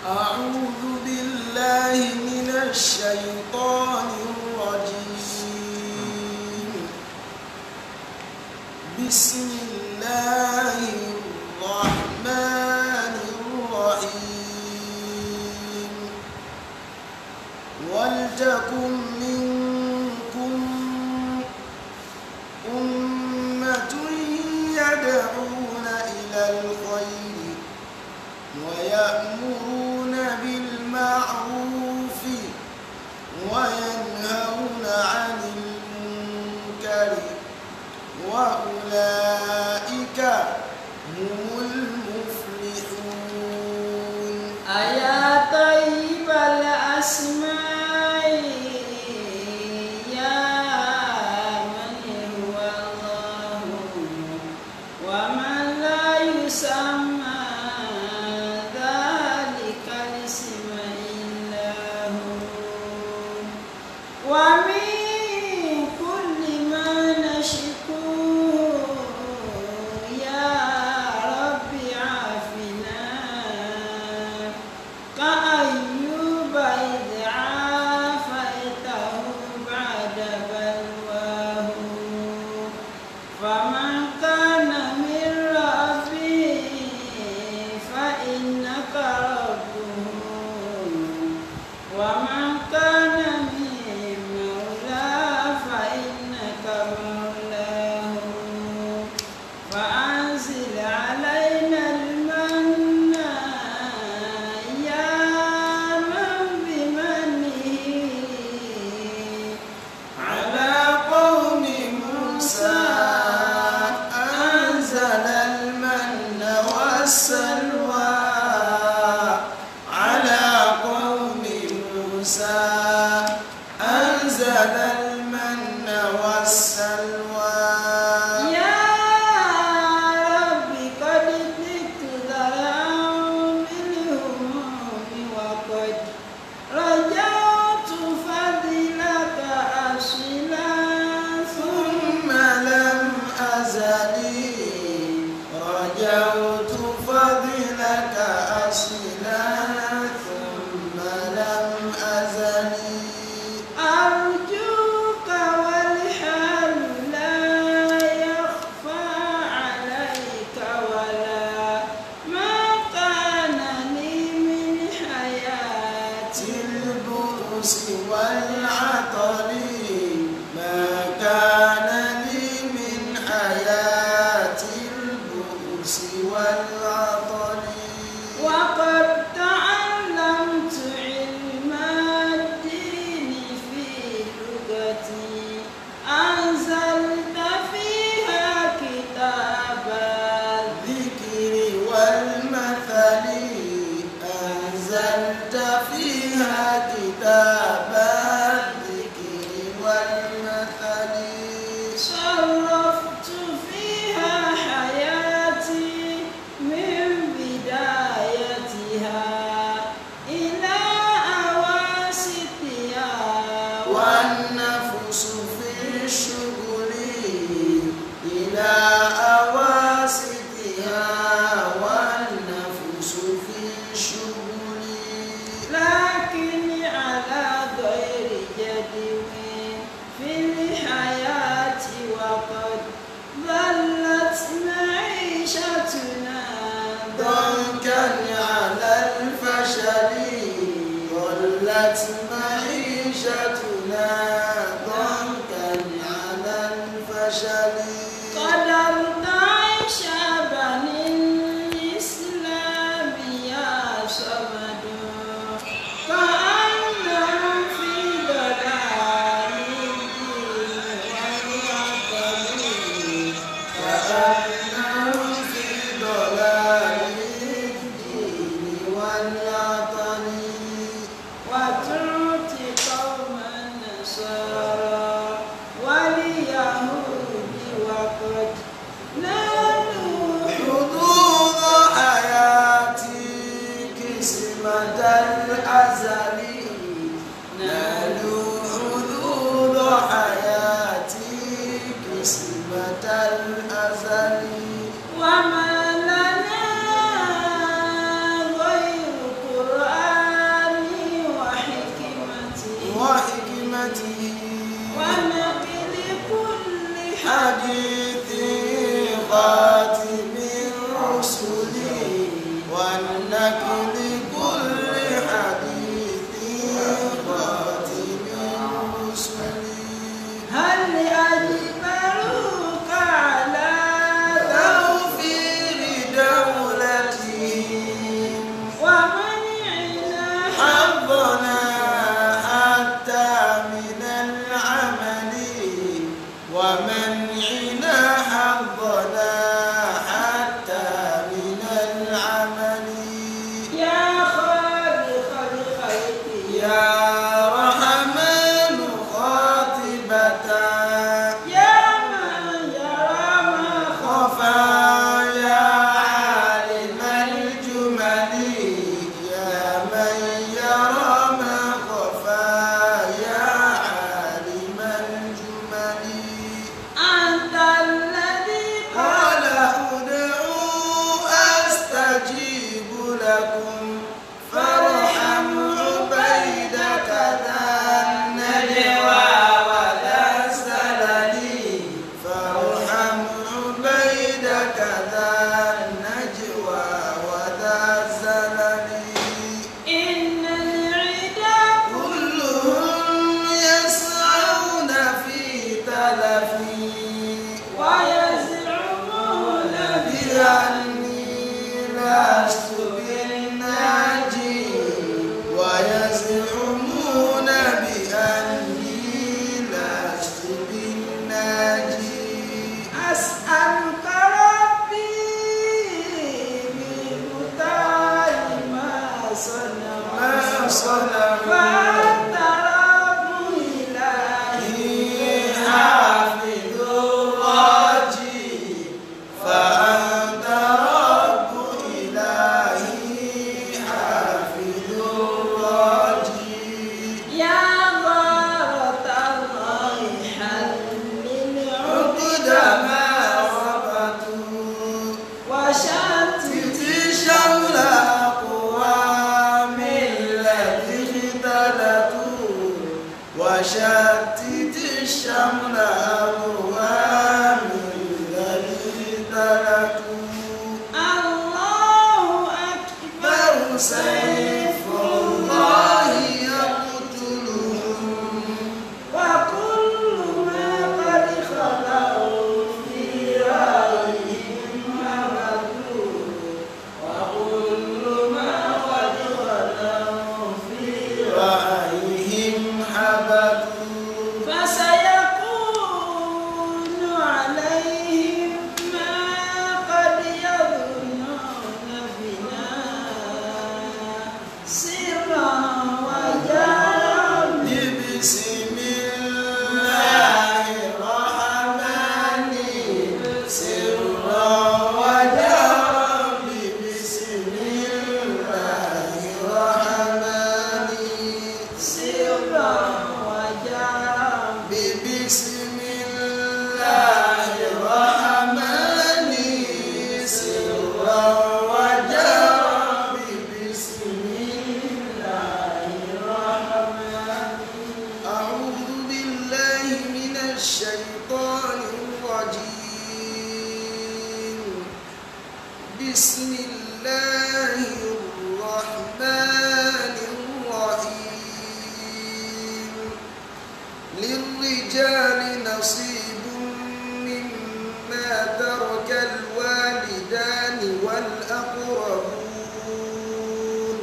أعوذ بالله من الشيطان الرجيم. بسم الله الرحمن الرحيم. ولتكن منكم أمة يدعون إلى الخير ويأمرون بالمعروف وينهون عن المنكر وأولئك هم المفلحون. أيا طيب الأسماء يا من هو الله ومن لا يسمى ذلك الاسم إلا هو ومن كل ما نشكوه يا رب عافنا كأيوب إذ عافيته بعد بلواه فمن كان من ربه فإنك ربه ومن كان من مولاه فإنك مولاه فأنزل علينا المن يا من بمنه على قوم موسى أنزل المن والسلوى. على قوم موسى أنزل المن والسلوى. يا رب قد زدت ذرعا بالهموم وقد رجوت فضلك أصلا ثم لم أزل رجوت فضلك أصلا ثم لم أزل أرجوك والحال لا يخفى عليك ولا ما كان لي من حياة البؤس والعطل ما كان لي من حياة البؤس والعطل. وقد تعلمت علم الدين في لغتي أنزلت فيها كتاب الذكر والمثل أنزلت فيها كتاب الذكر والمثل. صرفت فيها حياتي من بدايتها إلى أواسطها والنفس في الشغل إلى أواسطها والنفس في الشغل. لكن على غير جدوى في الحياة وقد ظلت معيشتنا ضنكا على الفشل ظلت معيشتنا ضنكا على الفشل. قدرت عيش بني الإسلام يا صمد كأنهم في ضلال الدين كأنهم في ضلال الدين والعطل. وتعطي قوم النصارى واليهود وقد نالوا حدود حياتي قسمة الأزل نالوا حدود حياتي قسمة الأزل. وما لنا غير قرآن لكم فارحم عبيدك ذا النجوى وذا الزلل فارحم عبيدك ذا النجوى وذا الزلل إن العدا كلهم يسعون في تلفي ويزعمون بأني لست بالناجي ويزعمون بأني لست بالناجي أسألك ربي بمختار ما صنع ما صنعوا فأنت رب إلهي حافظ الراجي فأنت رب إلهي حافظ الراجي يا غارة الله حلل عقد عقد ما ربطوا وشتت شمل أقوام الذي اختلطوا وشتت الشمل أقوام الذي اختلطوا الله أكبر سيف الله يقتلهم وكل ما قد خلوا في رأيهم مبدو وكل ما قد خلوا في رأيهم حبكوا فسيكون عليهم ما قد يظنون بنا سرا وجهرا بسم الله الرحمن سرا وجهرا بسم الله الرحمن سرا وجهرا بسم الله الرحمن سرا وجهرا بسم الله الرحمن أعوذ بالله من الشيطان الرجيم بسم الله الرحمن الرحيم للرجال نصيب مما ترك الوالدان والأقربون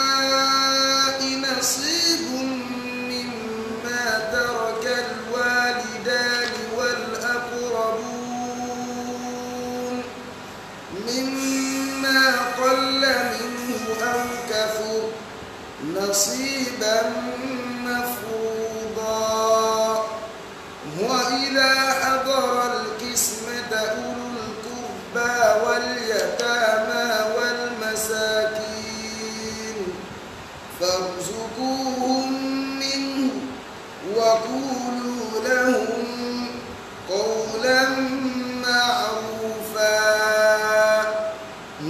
وللنساء نصيب مما ترك الوالدان والأقربون مما قل منه أو كثر نصيبا مفروضا وإذا حضر القسمة أولو القربى واليتامى والمساكين فارزقوهم منه وقولوا لهم قولا معروفا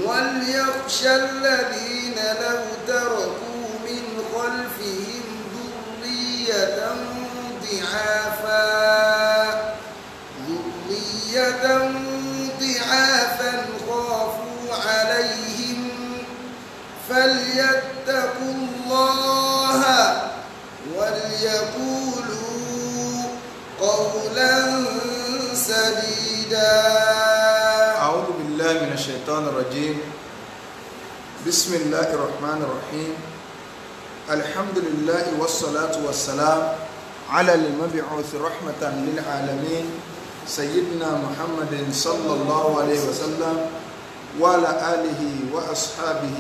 وليخشى الذين لو تركوا من خلفهم ذرية ضعافا خافوا عليهم فليتقوا الله وليقولوا قولا سديدا. أعوذ بالله من الشيطان الرجيم. بسم الله الرحمن الرحيم. الحمد لله والصلاة والسلام على المبعوث رحمة للعالمين سيدنا محمد صلى الله عليه وسلم وعلى آله وأصحابه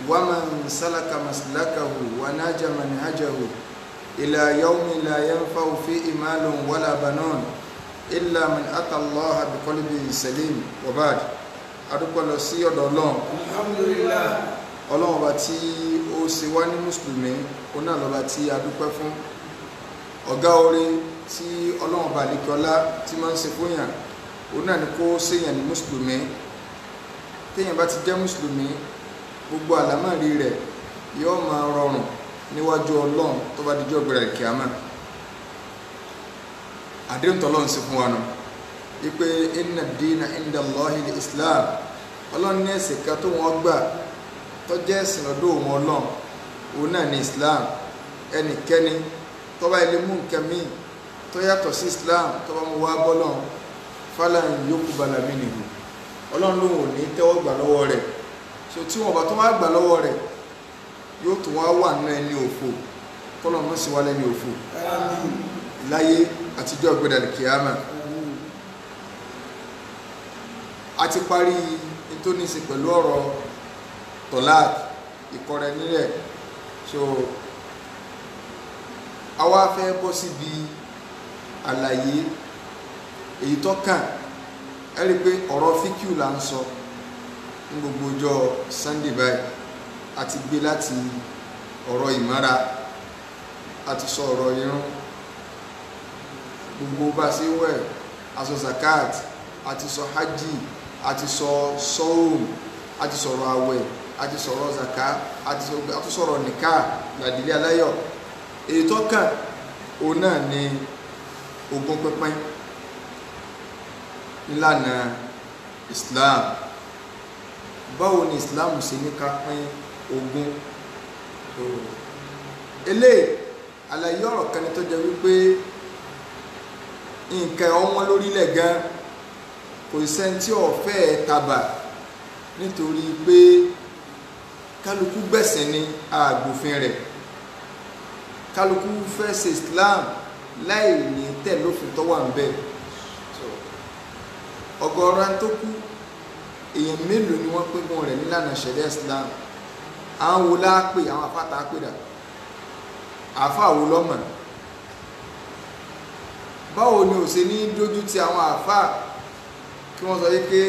ومن سلك مسلكه وناج منهجه إلى يوم لا ينفع فيه مال ولا بنون إلا من أتى الله بقلب سليم وبعد. adúpẹ́ lọ sí ọ̀dọ̀ Ọlọ́run. Alhamdulillah. Ọlọ́run ọba tí ó ṣe wá ní mùsùlùmí ó náà lọ́ba tí a dúpẹ́ fún. Ọ̀gá oore tí Ọlọ́run ọba àlékiọlá tí máa ń ṣe fún yàn ó náà ni kó ṣèyàn ní mùsùlùmí. téèyàn bá ti jẹ́ mùsùlùmí gbogbo àlámọ̀rí rẹ̀ yóò máa rọrùn níwájú ọlọ́run tó bá dijọ́ gbẹ̀rẹ̀ kíámà. àdéhùn tọ́lọ́run sí fún wa nù wípé inna ad-dina inda Allahi al-Islam, ọlọ́run ní ẹ̀sìn kan tó wọ́n gbà tó jẹ́ ẹ̀sìn lọ́dọ̀ òun ọlọ́run òun náà ní Islam. ẹnikẹ́ni tó bá ilé mú nǹkan míì tó yàtọ̀ sí Islam tó bá mú wá bọ́lọ̀ falan yuqbala minhu, ọlọ́run ló ń ní tẹ́wọ́ gbà lọ́wọ́ rẹ̀. so tí wọ́n bá tó wá gbà lọ́wọ́ rẹ̀ yóò tún wá wà nínú ẹni òfò, kọ́lọ̀ mọ́ sí wá lẹ́ni òfò láyé àtijọ́ gbẹ̀dẹ̀ kíámà. a ti parí ìtóníṣe pẹ̀lú ọ̀rọ̀ tọ́lák ìkọrẹ nílẹ̀. so a wá fẹ́ bọ́ síbi àlàyé èyí tó kàn. ẹ rí i pé ọ̀rọ̀ fíkìú là ń sọ ní gbogbo ọjọ́ Sunday báyìí. a ti gbé láti ọ̀rọ̀ ìmára, a ti sọ ọ̀rọ̀ irun, gbogbo bá ṣe wẹ̀, a sọ zakat, a ti sọ hajj, a ti sọ sọ́ọ̀m, a ti sọ̀rọ̀ àwẹ̀, a ti sọ̀rọ̀ zaka, a ti sọ̀rọ̀ nìka gbàdílé aláyọ̀. èyí tó kàn òun náà ni ogún pínpín nílànà Islam. báwo ni Islam ṣe ní ká pín ogún? eléyìí àlàyé ọ̀rọ̀ kan ni tó jẹ́ wípé nǹkan ọwọ́n lórílẹ̀ gan kò sẹ́ni tí ọ̀fẹ́ tàbà nítorí pé kálukú gbẹ̀sìn ní àgbòfin rẹ̀. kálukú fẹ́ ṣe Islam láì ní tẹ̀lófin tó wà ń bẹ̀. ọ̀gọ̀ọ̀rọ̀ tó kú èèyàn mélòó ni wọ́n pín rẹ̀ nílànà ṣẹ̀ríà Islam? àwọn wo láàpè, àwọn àfáàtà àpèdà, àfáà wo lọ́mọ̀? báwo ni ò ṣe ní dójú ti àwọn àfáà kí wọ́n sọ wípé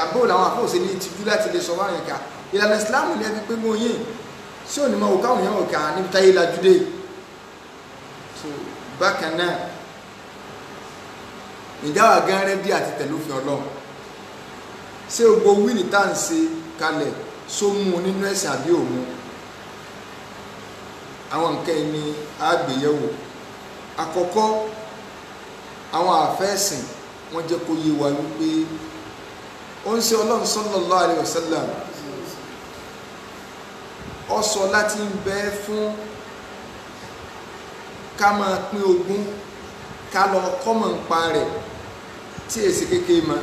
àbò làwọn àfáà ò ṣe ní ìtìjú láti lè sọ wáyé ká ìlànà Islam ní ẹbí pé mú yín sí òní máa wò káwọn èèyàn òkè àwọn níbi táyé lajúdé. so bákan náà ìjáwá gan rẹ́dí àti tẹ̀lófin Ọlọ́run. ṣé gbogbo wíìlì tá à ń ṣe kalẹ̀ sómú nínú ẹ̀sìn àbí òmu? àwọn nǹkan ẹni àgbéyẹ̀wò. àkọ́kọ́, àwọn àfẹ́sìn wọ́n jẹ́ kó yé wa wípé ó ń ṣe Ọlọ́run sallallahu alaihi wasallam ó sọ láti ń bẹ fún ká máa pín ogún ká lọ kọ́mọ̀ ń pa rẹ̀ tí èsì kékeré mọ́.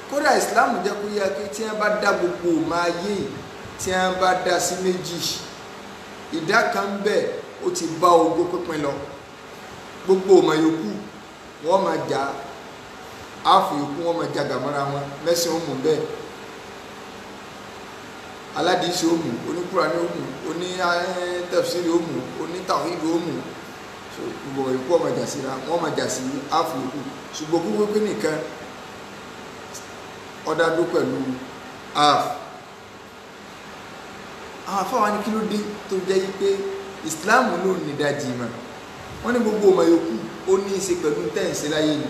kódà Islam jẹ́ kó yẹ kí tí wọ́n bá dá gbogbo máa yé tí wọ́n bá dá sí méjì, ìdá kan bẹ́ẹ̀ ó ti bá ogún pínpín lọ. gbogbo ọmọ yòókù wọ́n máa jà áàfù yòókù wọ́n máa jà gàmọ́ra wọn mẹ́sàn-án ó mú bẹ́ẹ̀. aládìísí ó mú, oníkùránì ó mú, oní tafsiri ó mú, oní tàwhídì ó mú. gbogbo yòókù wọ́n máa jà sí wọ́n máa jà sí áàfù yòókù. ṣùgbọ́n gbogbo pé nìkan ọ̀dàdó pẹ̀lú áàfù. àwọn afáwa ní kí ló dé tó jẹ́ pé Islam ló ní ìdajì ìmọ̀? wọ́n ní gbogbo ọmọ yòókù ó ní í ṣe pẹ̀lú tẹ́ǹsì láyé ni.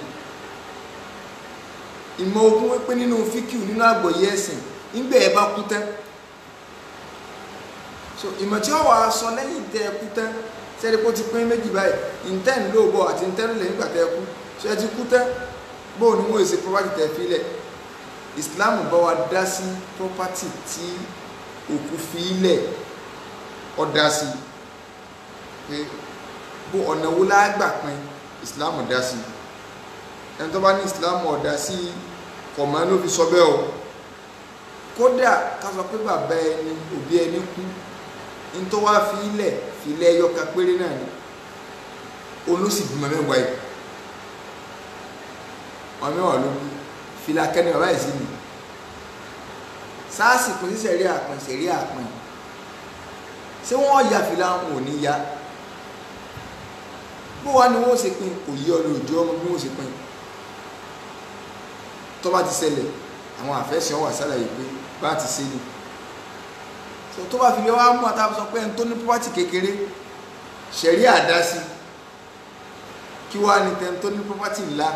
ìmọ̀ ogun wípé nínú fíkìú nínú àgbọ́yé ẹ̀sìn nígbà ẹ bá kú tán. so ìmọ̀ tí wọ́n wà á sọ lẹ́yìn tẹ́ ẹ kú tán sẹ́ni kó ti pín méjì báyìí ìntẹ́ni lóòbọ̀ àti ìntẹ́ni lẹ́yìn ìgbà tẹ́ ẹ kú ṣé ẹ ti kú tán bóun ni wọ́n ṣe property tẹ́ fílẹ̀. Islam bá wa dá sí property tí òkú fi ilẹ̀ ọ̀dá sí pé bó ọ̀nà wo lágbà pín Islam dá sí. ẹni tó bá ní Islam ọ̀dá sí kọ̀mọ́ ló fi sọ bẹ́ẹ̀ o. kódà ká sọ pé bàbá ẹni òbí ẹni kú ní tó wá fi ilẹ̀ ẹyọka péré náà ni olóṣì bímọ mẹ́wàá yìí wọn mẹ́wàá ló bí fìlà kẹ́ni bàbá yìí sí mi sáàsì kò sí sẹ̀rí àpín ṣé wọ́n ya fìlà wọn ò ní ya bó wá ni wọ́n ṣe pín kò yí ọ lóòjọ́ ọmọ bí wọ́n ṣe pín tó bá ti ṣẹlẹ̀ àwọn àfẹ́sẹ̀ wà sálàyé pé bá ti ṣe ni tó bá fi lé wá mú àtàwọn sọ pé ẹni tó ní pọ́pátì kékeré ṣẹ̀rí àdásí kí wá ní tẹni tó ní pọ́pátì ńlá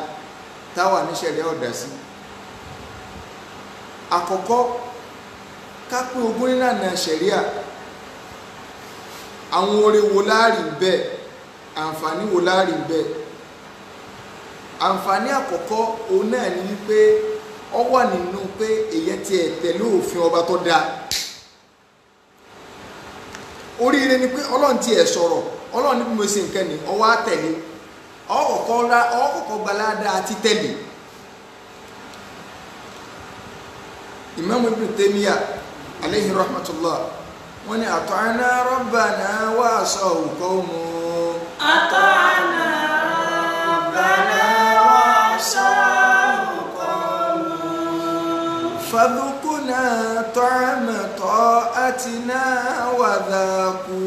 táwà ní ṣẹ̀rí ọ̀dásí àkọ́kọ́ ká pín ogún nílànà ṣẹ̀ríà àwọn oore wo láàrí bẹ́ẹ̀ àǹfààní wo láàrí bẹ́ẹ̀ àǹfààní àkọ́kọ́ òun náà ni wípé ó wà nínú pé èyàn ti tẹ̀lé òfin ọba tó dáa oríire ni pé ọlọ́run ti sọ̀rọ̀ ọlọ́run ní bí mo ṣe nǹkan ni ó wá tẹ̀lé ọkọ̀ọ̀kọ̀ gbalada àti tẹ̀lé Imam Ibn Taymiyyah alayhi rahmatullah wọ́n ní ata'na rabbana wa asaw qawmu ata'na rabbana wa asaw qawmu fadhuqna ta'ama ta'atina wa dhaqu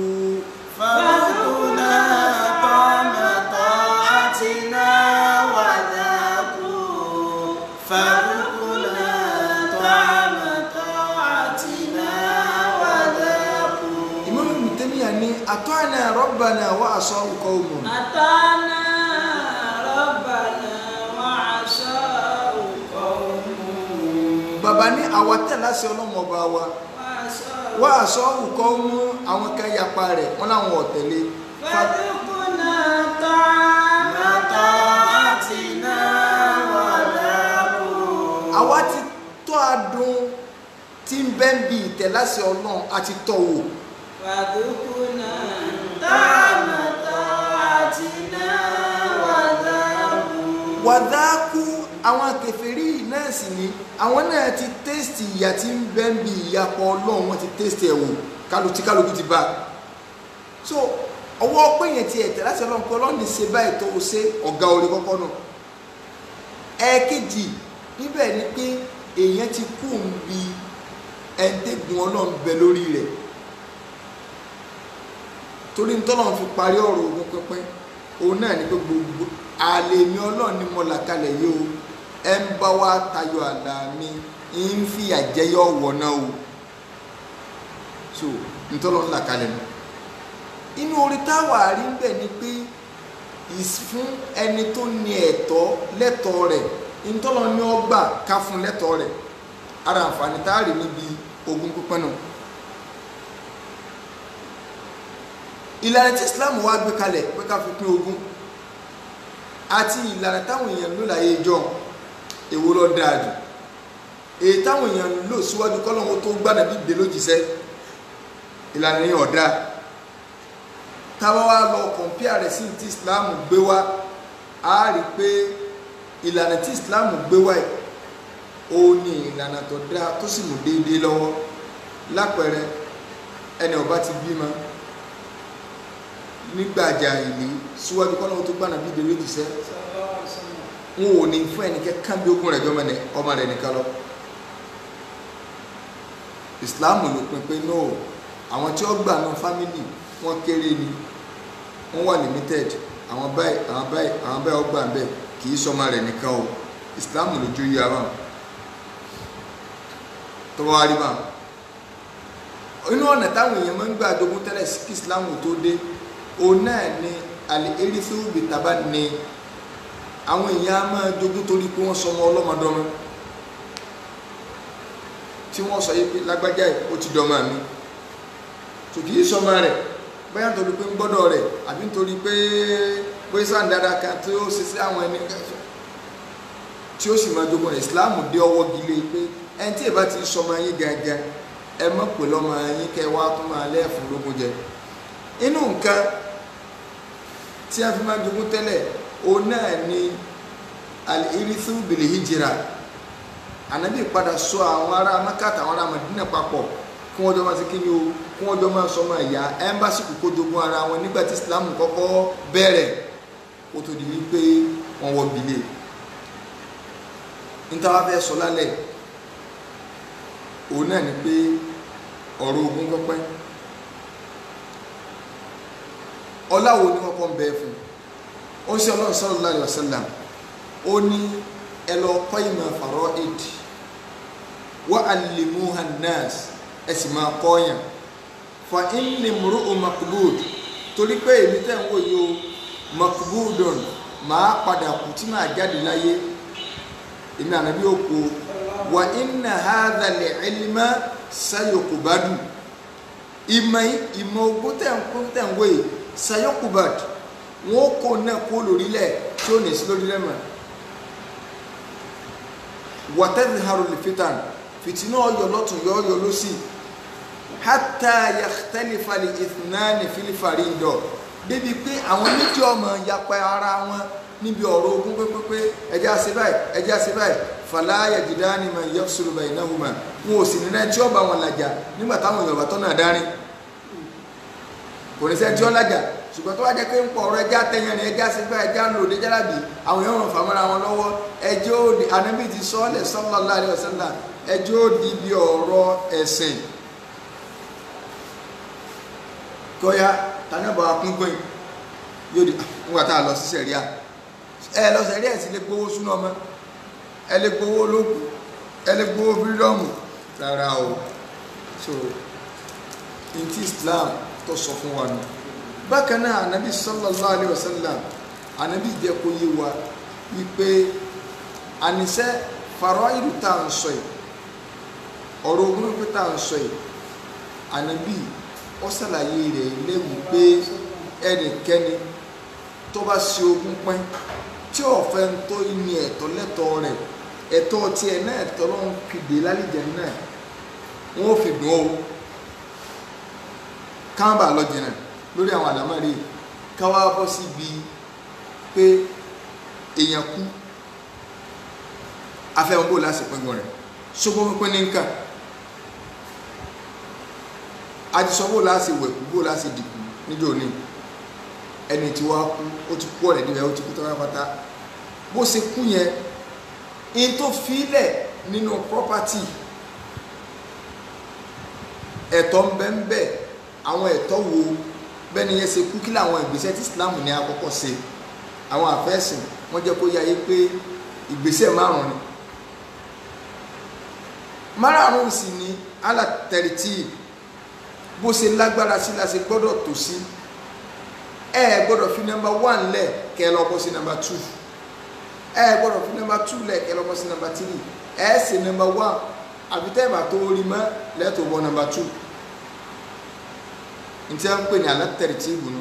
fadhuqna ta'ama ta'atina wa dhaqu fadhuqna ta'ama ta'atina wa dhaqu. Imam Ibn Taymiyyah ní ata'na rabbana wa asaw qawmu ata'na rabbana wa asaw qawmu. bàbá ní àwa tẹ̀lé àṣẹ Ọlọ́run ọba wa wá aṣọ òkò mú àwọn kan yapa rẹ̀ wọ́n láwọn ọ̀tẹ̀lé fadhuqna ta'ama ta'atina wa dhaqu. àwa ti tọ́ adùn tí ń bẹ́ ń bi ìtẹ̀láṣẹ Ọlọ́run àti tọ́ wò fadhuqna ta'ama ta'atina wa dhaqu. wàdákú àwọn kèfèrí náà sì ní àwọn náà ti tẹ́sítì ìyà tí ń bẹ́ ń bi ìyapọ̀ Ọlọ́run wọ́n ti tẹ́sítì ẹ̀wò kálukú ti bá so ọwọ́ pé yẹn ti ẹ̀tẹ̀ láti Ọlọ́run pé Ọlọ́run ní ṣe báyìí tó o ṣe ọ̀gá orí kọ́kọ́ náà ẹ̀ẹ̀kejì níbẹ̀ ni pé èèyàn ti kú ń bi ẹ̀ńtẹ́gùn Ọlọ́run bẹ lórí rẹ̀ torí ní tọ́lọ́run fi parí ọ̀rọ̀ ogun pínpín òun náà ni pé gbogbo àlèmí Ọlọ́run ni mo là kalẹ̀ yìí o ẹ ń bá wa tayọ àlà mi ń fi àjẹyọ wọ̀ náà o so ntọ́lọ́ ńlá kalẹ̀ nù inú orí táwa rí ń bẹ̀ ni pé fún ẹni tó ní ẹ̀tọ́ lẹ́tọ̀ọ́ rẹ̀ ntọ́lọ́ ní ọgbà ká fún lẹ́tọ̀ọ́ rẹ̀ ara àǹfààní tá a rí níbi ogún pípẹ́ náà ìlànà tí Islam wá gbé kalẹ̀ pé ká fi pín ogún àti ìlànà táwọn èèyàn lò láyé ìjọ èwo ló dáa jù èyí táwọn èèyàn lò síwájú kọ́lọ́wọ́ tó gbàdá bí gbé lójíṣẹ́ ìlànà yẹn ọ̀dá táwa wá lọ kọ̀mpíà rẹ̀ sí ti Islam gbé wá a rí pé ìlànà tí Islam gbé wá yìí ó ní ìlànà tó dáa tó sì mú déédéé lọ́wọ́ lápẹẹrẹ ẹni ó bá ti bímọ nígbàjà ìlú síwájú kọ́lọ́wọ́ tó gbàdá bí gbé lójíṣẹ́ wọn ò ní fún ẹnikẹ́ kán bí ogún rẹ̀ jọmọ ọmọ rẹ̀ nìkan lọ Islam ló pin pé no àwọn tí ó gbà náà fámìlì wọn kéré ni wọn wà limited àwọn báyìí ọgbà ń bẹ kì í sọmọ rẹ̀ nìkan o Islam ló jó yí ara tó wá rí bá inú ọ̀nà táwọn èèyàn máa ń gbà dogun tẹ́lẹ̀ sí kí Islam tó dé òun náà ni al-irithu bit-tabanni àwọn èèyàn á máa jogún torí pé wọ́n sọmọ ọlọ́mọdọ́mọ tí wọ́n sọ yìí pé lágbájá yìí ó ti dọ́mọ mi tó kì í sọmọ rẹ̀ bóyá nítorí pé ń gbọ́dọ̀ rẹ̀ àbí nítorí pé sàǹdára kan tí ó ṣe sí àwọn ẹni tí ó sì máa jogún rẹ̀ Islam dé ọwọ́ gilé pé ẹni tí ìbá ti sọmọ yín gangan ẹ mọ̀ pé lọ́mọ yín kẹ́ wá tó máa lẹ́ẹ̀fún lógún jẹ inú nǹkan tí a fi máa jogún tẹ́lẹ̀ òun náà ni al-irithu bil-hijra ànábì padà sọ àwọn ará Mákàtà àwọn ará Mádínà papọ̀ kí wọ́n jọ máa ṣe kí ni o kí wọ́n jọ máa sọmọ ìyá ẹ́mbásì kò jogún ara wọn nígbà tí Islam kọ́kọ́ bẹ̀rẹ̀ ó tó di wípé wọ́n wọ bìlẹ̀ níta wá fẹ́ sọ lálẹ́ òun náà ni pé ọ̀rọ̀ ogún pẹ́pẹ́ ọláwo ni wọ́n kọ́ ń bẹ fún ó ń ṣe Ọlọ́run sallallahu alaihi wasallam ó ní ẹ lọ kọ́ ìmọ̀ fara'id wa allimuha an-nas ẹ sì máa kọ́ yàn fa inni imru'un maqbud torí pé èmi tẹ́ ń wò yìí o maqbudun máa padà kù tí máa jáde láyé èmi Ànábì òkú wa inna hadha al-ilma sayuqbadu ìmọ̀ ogun tẹ̀ ń wé sayuqbadu wọn kò náà kó lórílẹ̀ tí ó ní sí lórílẹ̀ mọ̀ wa tadhharu al-fitan fìtínà ọyọ lọ́tún yọ lọ́sì hatta yakhtalifa al-ithnani fil farida débi pé àwọn méjì ọmọ yapa ara wọn níbi ọ̀rọ̀ ogun pépépé ẹjá ṣe báyìí fala yajidani man yafsulu baynahuma wọn ò sì nílẹ̀ tí ó bá wọn làjà nígbà táwọn Yorùbá tó náà dárí kò ní sẹ́ tí ó làjà ṣùgbọ́n tó wá jẹ́ pé ń pọ̀ ọ̀rọ̀ ẹjá tẹ̀yàn ní ẹjá ṣe báyìí ẹjá lòdì jálàbí àwọn èèyàn wọn fàmọ́ra wọn lọ́wọ́ ẹjọ́ òdì Ànábì ti sọ́ọ́lẹ̀ sallallahu alaihi wasallam ẹjọ́ òdì bí ọ̀rọ̀ ẹ̀sìn kọ́yá tanẹ́bọ̀ akúnkún yóò di nígbà tá a lọ sí sẹ̀ríà ẹ lọ sẹ̀ríà sí lè gbowó súná ọmọ ẹ lè gbowó ológun ẹ lè gbowó fírídọ́ọ̀mù rárá o so in ti Islam tó sọ fún wa nù bákan náà Ànábì sallallahu alaihi wasallam Ànábì jẹ́ kó yé wa wípé àníṣe faraidu tá à ń sọ yìí ọ̀rọ̀ ogun pípẹ́ tá à ń sọ yìí Ànábì ó ṣàlàyé rẹ̀ léwu pé ẹnikẹ́ni tó bá ṣe ogún pín tí ọ̀fẹ́ ń tó ní ẹ̀tọ́ lẹ́tọ̀ọ́ rẹ̀ ẹ̀tọ́ tiẹ̀ náà ẹ̀tọ́ ló ń fìdí lálìjẹ náà wọ́n fi dùn ó káàbà lọ jìnnà lórí àwọn àlámọ̀rí káwá bọ́ síbi pé èèyàn kú afẹ́wọn bó láti pẹ́gbọ́n rẹ̀ ṣógbó pínpín ní nǹkan àdìsọ́ bó láti wẹ̀kú bó láti dìkú níjọ́ ní ẹni tí wá kú ó ti kú ọ̀rẹ́ níbẹ̀ ó ti kú tọ́wọ́ pátá bó ṣe kú yẹn in tó fílẹ̀ nínú property ẹ̀tọ́ ń bẹ ń bẹ àwọn ẹ̀tọ́ wo bẹ́ni yẹn ṣe kú kí làwọn ìgbésẹ̀ tí Islam ní àkọ́kọ́ ṣe àwọn àfẹ́sìn wọ́n jẹ́ kó yáyé pé ìgbésẹ̀ márùn-ún sì ní alátẹ̀rìtì bó ṣe lágbára sí la ṣe gbọ́dọ̀ tó sí ẹ gbọ́dọ̀ fi number 1 lẹ̀ kẹ́ lọ bọ́ sí number 2 ẹ gbọ́dọ̀ fi number 2 lẹ̀ kẹ́ lọ bọ́ sí number 3 ẹ ṣe number 1 àbítẹ́ẹ̀bà tó rí mọ́ lẹ́tọ̀ bọ́ number 2 ntí a ń pè ní alátẹ̀rìtì ìbùnú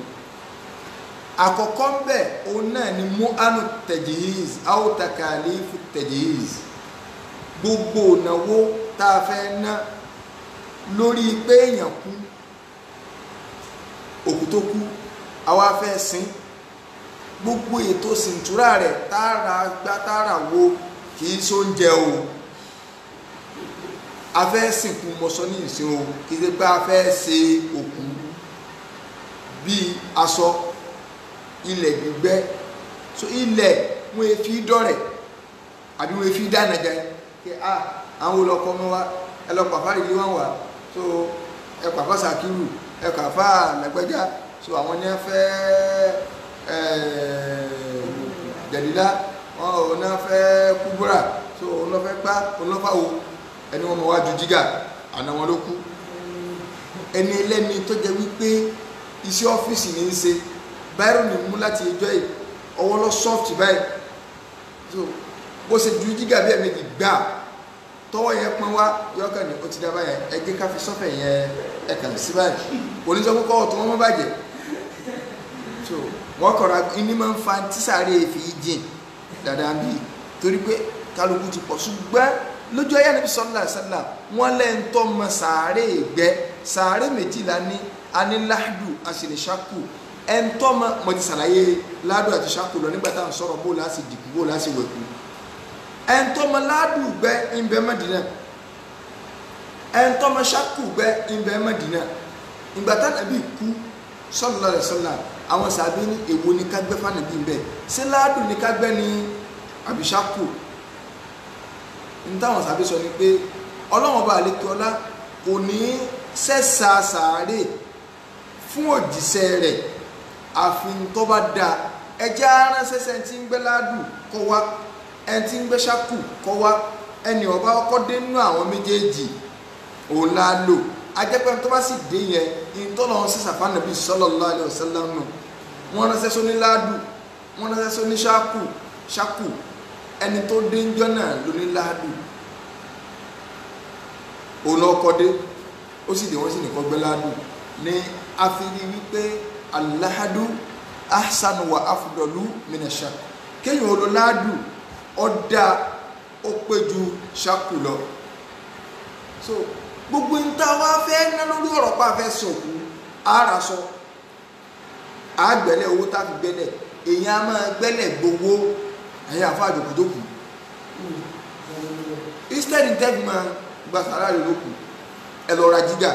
àkọ́kọ́ ń bẹ̀ òun náà ni mu'anu tajihiz aw takalifu tajihiz gbogbo ìnáwó tá a fẹ́ ná lórí pé èèyàn kú òkú tó kú àwa fẹ́ sin gbogbo ètò sìntúrà rẹ̀ tààrà wo kìí sóúnjẹ o a fẹ́ sìnkú mọ́sọ́ ní ìsìn o kìí ṣe pé a fẹ́ ṣe òkú bíi aṣọ ilẹ̀ gbígbẹ́ so ilẹ̀ wọn fi dọ́rẹ̀ àbí wọn fi dáná jẹ kí àwọn olùkọ́ mọ́ wa ẹlọ́pàá fárí ní wọ́n wà so ẹpàá Sàkírù ẹkàfà lẹ́gbẹ́já so àwọn ní fẹ́ Jẹ̀dílá wọn ò fẹ́ Kúbúrà so wọn lọ fẹ́ gbá wọn lọ fà wo ẹni wọn mọ̀ wá ju jígà àná wọn ló kú ẹni ẹlẹ́ni tó jẹ́ wípé iṣẹ́ ọ́fíìsì ní í ṣe báyìí ní mú láti ẹjọ́ yìí ọwọ́ lọ soft báyìí so bó ṣe ju jígà bí ẹ̀mẹ́jì gbà tọwọ́ yẹn pọn wá yọkàn ní o ti dá báyẹn ẹgbẹ́ ká fi sọ́fẹ̀ yẹn ẹ̀kàn sí báyìí oníṣọ́ kókó ọ̀tún wọn mọ́ bàjẹ́ so wọ́n kọ̀ra iní máa ń fa tísàárè èéfì jìn dáadáa bíi torí pé kálukú ti pọ̀ ṣùgbọ́n lójú ayé Ànábì sallallahu alaihi wasallam wọ́n lẹ́ńtọ́ mọ sàárè gbẹ́ sàárè méjìlá ní aníláàdù àṣìlẹ̀ṣàkù ẹ̀ńtọ́ mọ ti sàlàyé láàdù àti ṣàkù lọ nígbà táwọn sọ̀rọ̀ bó láti dìkú bó láti wẹ̀kú ẹ̀ńtọ́mọ láàdù gbẹ́ ìbẹ́ Mẹ́dínà ẹ̀ńtọ́mọ ṣàkù gbẹ́ ìbẹ́ Mẹ́dínà ìgbà t'Ànábì kú sallallahu alaihi wasallam àwọn sàbí ní èwo ní ká gbẹ́ fànàbí ń bẹ̀ ṣé láàdù ní ká gbẹ́ ní àbí ṣàkù ní táwọn sàbí sọ ni pé Ọlọ́run bá àlékè ọlá kò ní sẹ́sà sàárè fún òjíṣẹ́ rẹ̀ àfi tó bá dáa ẹjẹ́ aránṣẹ́ṣẹ́ tí ń gbẹ́ láàdù kọ́ wá ẹni tí ń gbé ṣákù kọ́ wá ẹni ọba ọkọ́ dé nínú àwọn méjèèjì òun la lò ajẹ́pẹ́ tó bá sì dé yẹn ìtọ́lọ̀ sí sàfánàbí sallallahu alaihi wasallam nù wọ́n ránṣẹ́ sóní láàdù wọ́n ránṣẹ́ sóní ṣákù ẹni tó dé ń jọ́ náà ló ní láàdù òun ọkọ̀ dé ó sì dé wọ́n sì nìkan gbé ládùn ní àfihàn wípé aláhádù ahsanu wa afdalu mina shak kéèyàn olo ládùn ọ̀dà ó pé ju ṣákù lọ. So gbogbo ń ta wá fẹ́ ná lórí ọ̀rọ̀ pa fẹ́ sọ̀kù ara sọ àgbẹ̀lẹ̀ owó tá fi gbẹ́lẹ̀ èèyàn a máa gbẹ́lẹ̀ gbowó ẹ̀yìn àfọ àjòkúdókù instead in tẹ́fì máa gba sàárà lókù ẹ lọ ra jígà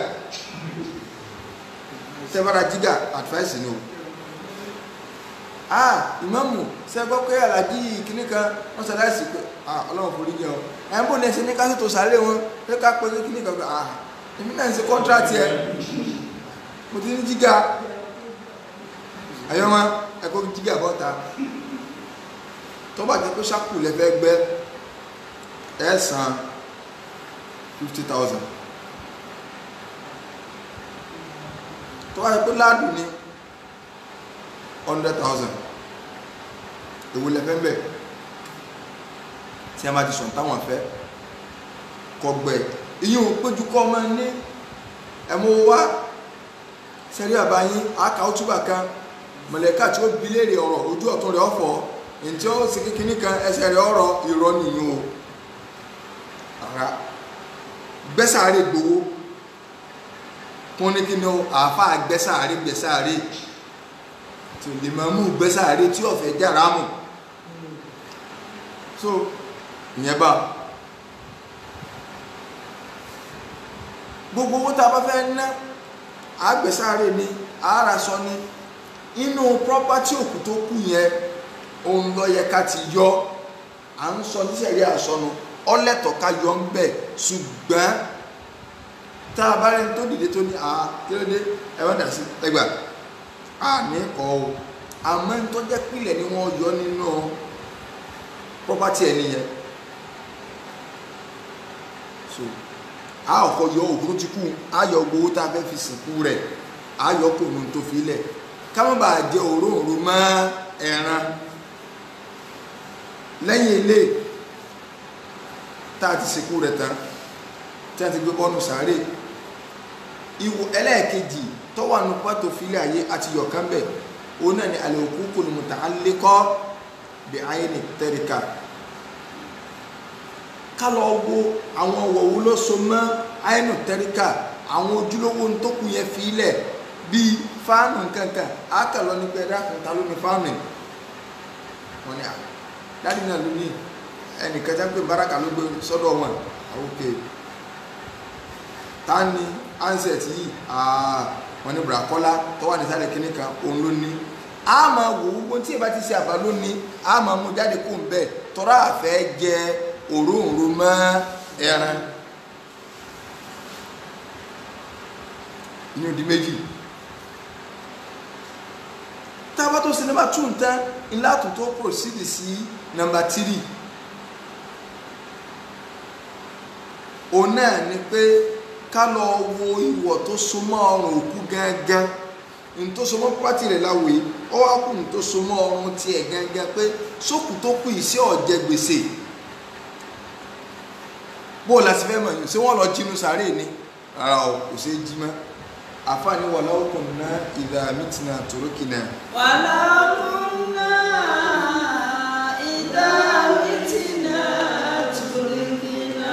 sẹ́fàrà jígà advice ni o ìmáàmù sẹ́gbọ́ pé alájí kìíní kan wọ́n sọ láìsí pé ọlọ́run forí jẹ́ ọ ẹ̀yìn bò ní ẹsẹ̀ ní kásì tó sàárè wọn pé ká pé kìíní kan pé èmi náà ń ṣe kọ́ńtrátì ẹ mo ti ní jígà ayọ́ wọn ẹ̀kọ́ jígà bọ́ta tó bá jẹ́ pé ṣáàpù lẹ́fẹ́ gbẹ́ ẹ̀ san 50,000 tó bá jẹ́ pé ládùn ní 100,000 èwo lẹ́fẹ́ bẹ̀ tí a máa ti sọ̀n táwọn fẹ́ kọgbẹ̀ ìyí ò péjú kọ́ ọmọ ní ẹmọ wá sẹ́rí àbáyín àkà òtúbà kan mọ̀lẹ́ká tí ó bi léèrè ọ̀rọ̀ ojú ọ̀tún rẹ̀ ọ̀fọ̀ èyí tí ó sì kíkíní kan ẹsẹ̀ rẹ̀ ọ̀rọ̀ ìrọ̀ nìyún o ara gbẹ́sàárè gbowó kún ní kí ni ó àáfàá gbẹ́sàárè tí ò lè máa mú gbẹ́sàárè tí ọ̀fẹ́ jára mù so ìyẹn bá gbogbo owó tá a bá fẹ́ ná àgbẹ̀sàárè ni àárasọ ni inú property òkú tó kù yẹn òun lọ yẹ ká ti yọ à ń sọ níṣẹ̀rí àsọnu ọlẹ́tọ̀ ká yọ ń bẹ̀ ṣùgbọ́n tá a bá rẹni tó dìde tó ní kílódé ẹ̀wọ́n dà sí ẹgbà ní kọ́ o àmọ́ ní tó jẹ́ pìlẹ̀ ni wọ́n yọ nínú property ẹni yẹn so a ọkọ̀ yọ òkú tó ti kú a yọ gbowó tá a fẹ́ fi sìnkú rẹ̀ a yọ kò nù tó fi lẹ̀ ká má bàa jẹ òróǹro mọ́ ẹran lẹ́yìn ilé tá a ti sìnkú rẹ̀ tán tí a ti gbé bọ́ọ̀nù sáré ìwò ẹlẹ́ẹ̀kejì tó wà nù pàtó fílẹ̀ ayé àti yọ̀kan bẹ̀ òun náà ni al-huququl muta'alliqa bi ayni tarika ká lọ wo àwọn wọ̀wú ló so mọ́ ayni tarika àwọn ojúlówó tó kù yẹn fílẹ̀ bíi fáànù kankan àkàlọ́ ní pé ẹ̀dá kan ta ló ní fáànù wọn ni dáàdì náà ló ní ẹnìkan já pé báràkà ló gbé sọ́dọ̀ wọn òkè ta ni ansẹt yìí wọn ni bùràkọ́lá tó wà ní sáré kínní kan òun ló ní a máa wò ó tí ẹ bá ti ṣe àbá lónìí a máa mú jáde kó ń bẹ tọ́ra àfẹ́ jẹ òróǹro mọ́ ẹran inú di méjì tá a bá tó sinimá tún tán ńlá tó tó proceed sí nọ́mbà 3 òun náà ni pé ká lọ wo ìwọ̀ tó so mọ́ ọrùn òkú gángan ní tó so mọ́ pátì rẹ̀ láwòye ó wá kù ní tó so mọ́ ọrùn tiẹ̀ gángan pé sókù tó kù iṣẹ́ ọ̀jẹ̀ gbèsè bó la sì fẹ́ mọ̀ yìí ṣé wọ́n lọ jínú sàárè ni rárá o kò ṣeé jí mọ́ àfààní wà láwùkùn náà ìdá mítìnà tòrókìnà. wà láwùkùn náà ìdá mítìnà tòrókìnà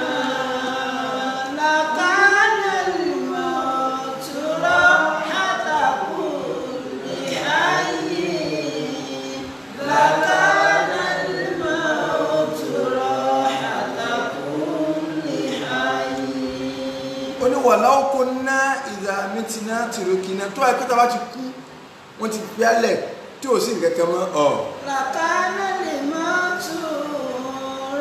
làkàna al-mawtu rahata kulli hayy làkàna al-mawtu rahata kulli hayy. ó ní wà láwùkùn náà ìdá mítìnà tòrókìnà tó àìkútà bá ti kú wọ́n ti fi alẹ̀ tí ò sí nǹkan mọ́ ọ̀. làkàna al-mawtu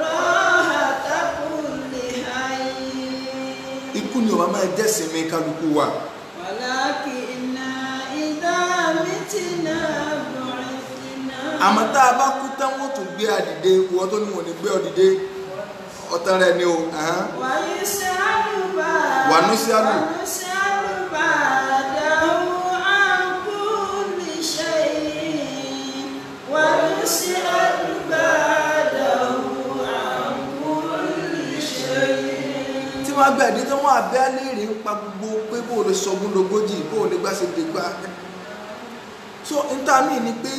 rahata kulli hayy. ikú ni ọba máa jẹ́ sinmi kálukú wa. walakinna idha mitna bu'ithna. àmọ́ tá a bá kú tán wọ́n tún gbé àdìde wọ́n tó ní wọ́n ní gbé ọ̀dìde ọ̀tán rẹ̀ ni o. wa yus'alu ba'da. wà ní sí àlù. tí wọ́n gba ìdí tí wọ́n abẹ́ léèrè ń pa gbogbo pé bó o lè sọgún lógójì bó o lè gbá ṣe lè gbá so ntàmí ni pé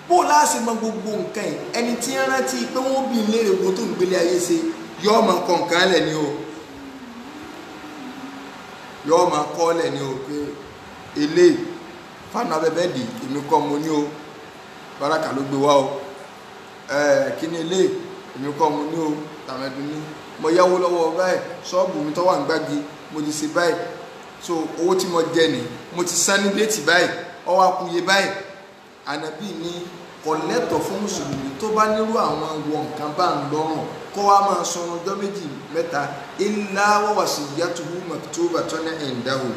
bó o láàṣì mọ gbogbo nǹkan yìí ẹni tí ń rántí pé wọ́n bí léèrè wo tó ń gbélé ayé ṣe yọ ọmọ kọ̀ọ̀kan lẹ̀ ni o yọ ọmọ kọ́ lẹ̀ ni o pé eléyìí fáànù abẹ́bẹ́ dì èmi kọ́ mo ní o Báràkà ló gbé wá o kí ni eléyìí èmi kọ́ mo ní o tàmẹ́dùn ní mo yáwó lọ́wọ́ báyìí ṣọ́ọ̀bù mi tó wà ń Gbági mo ti ṣe báyìí so owó tí mo jẹ ní mo ti san ní déètì báyìí ọwọ́ akúye báyìí ànábì ní kọ̀lẹ́tọ̀ fún mùsùlùmí tó bá nírú àwọn wọ nǹkan bá ń lọ́rùn kó wá máa sọ ọjọ́ méjì mẹ́ta ilá wọ́wọ́sì yàtúwú mọ̀tòbà tó ní ẹ̀ńdáwò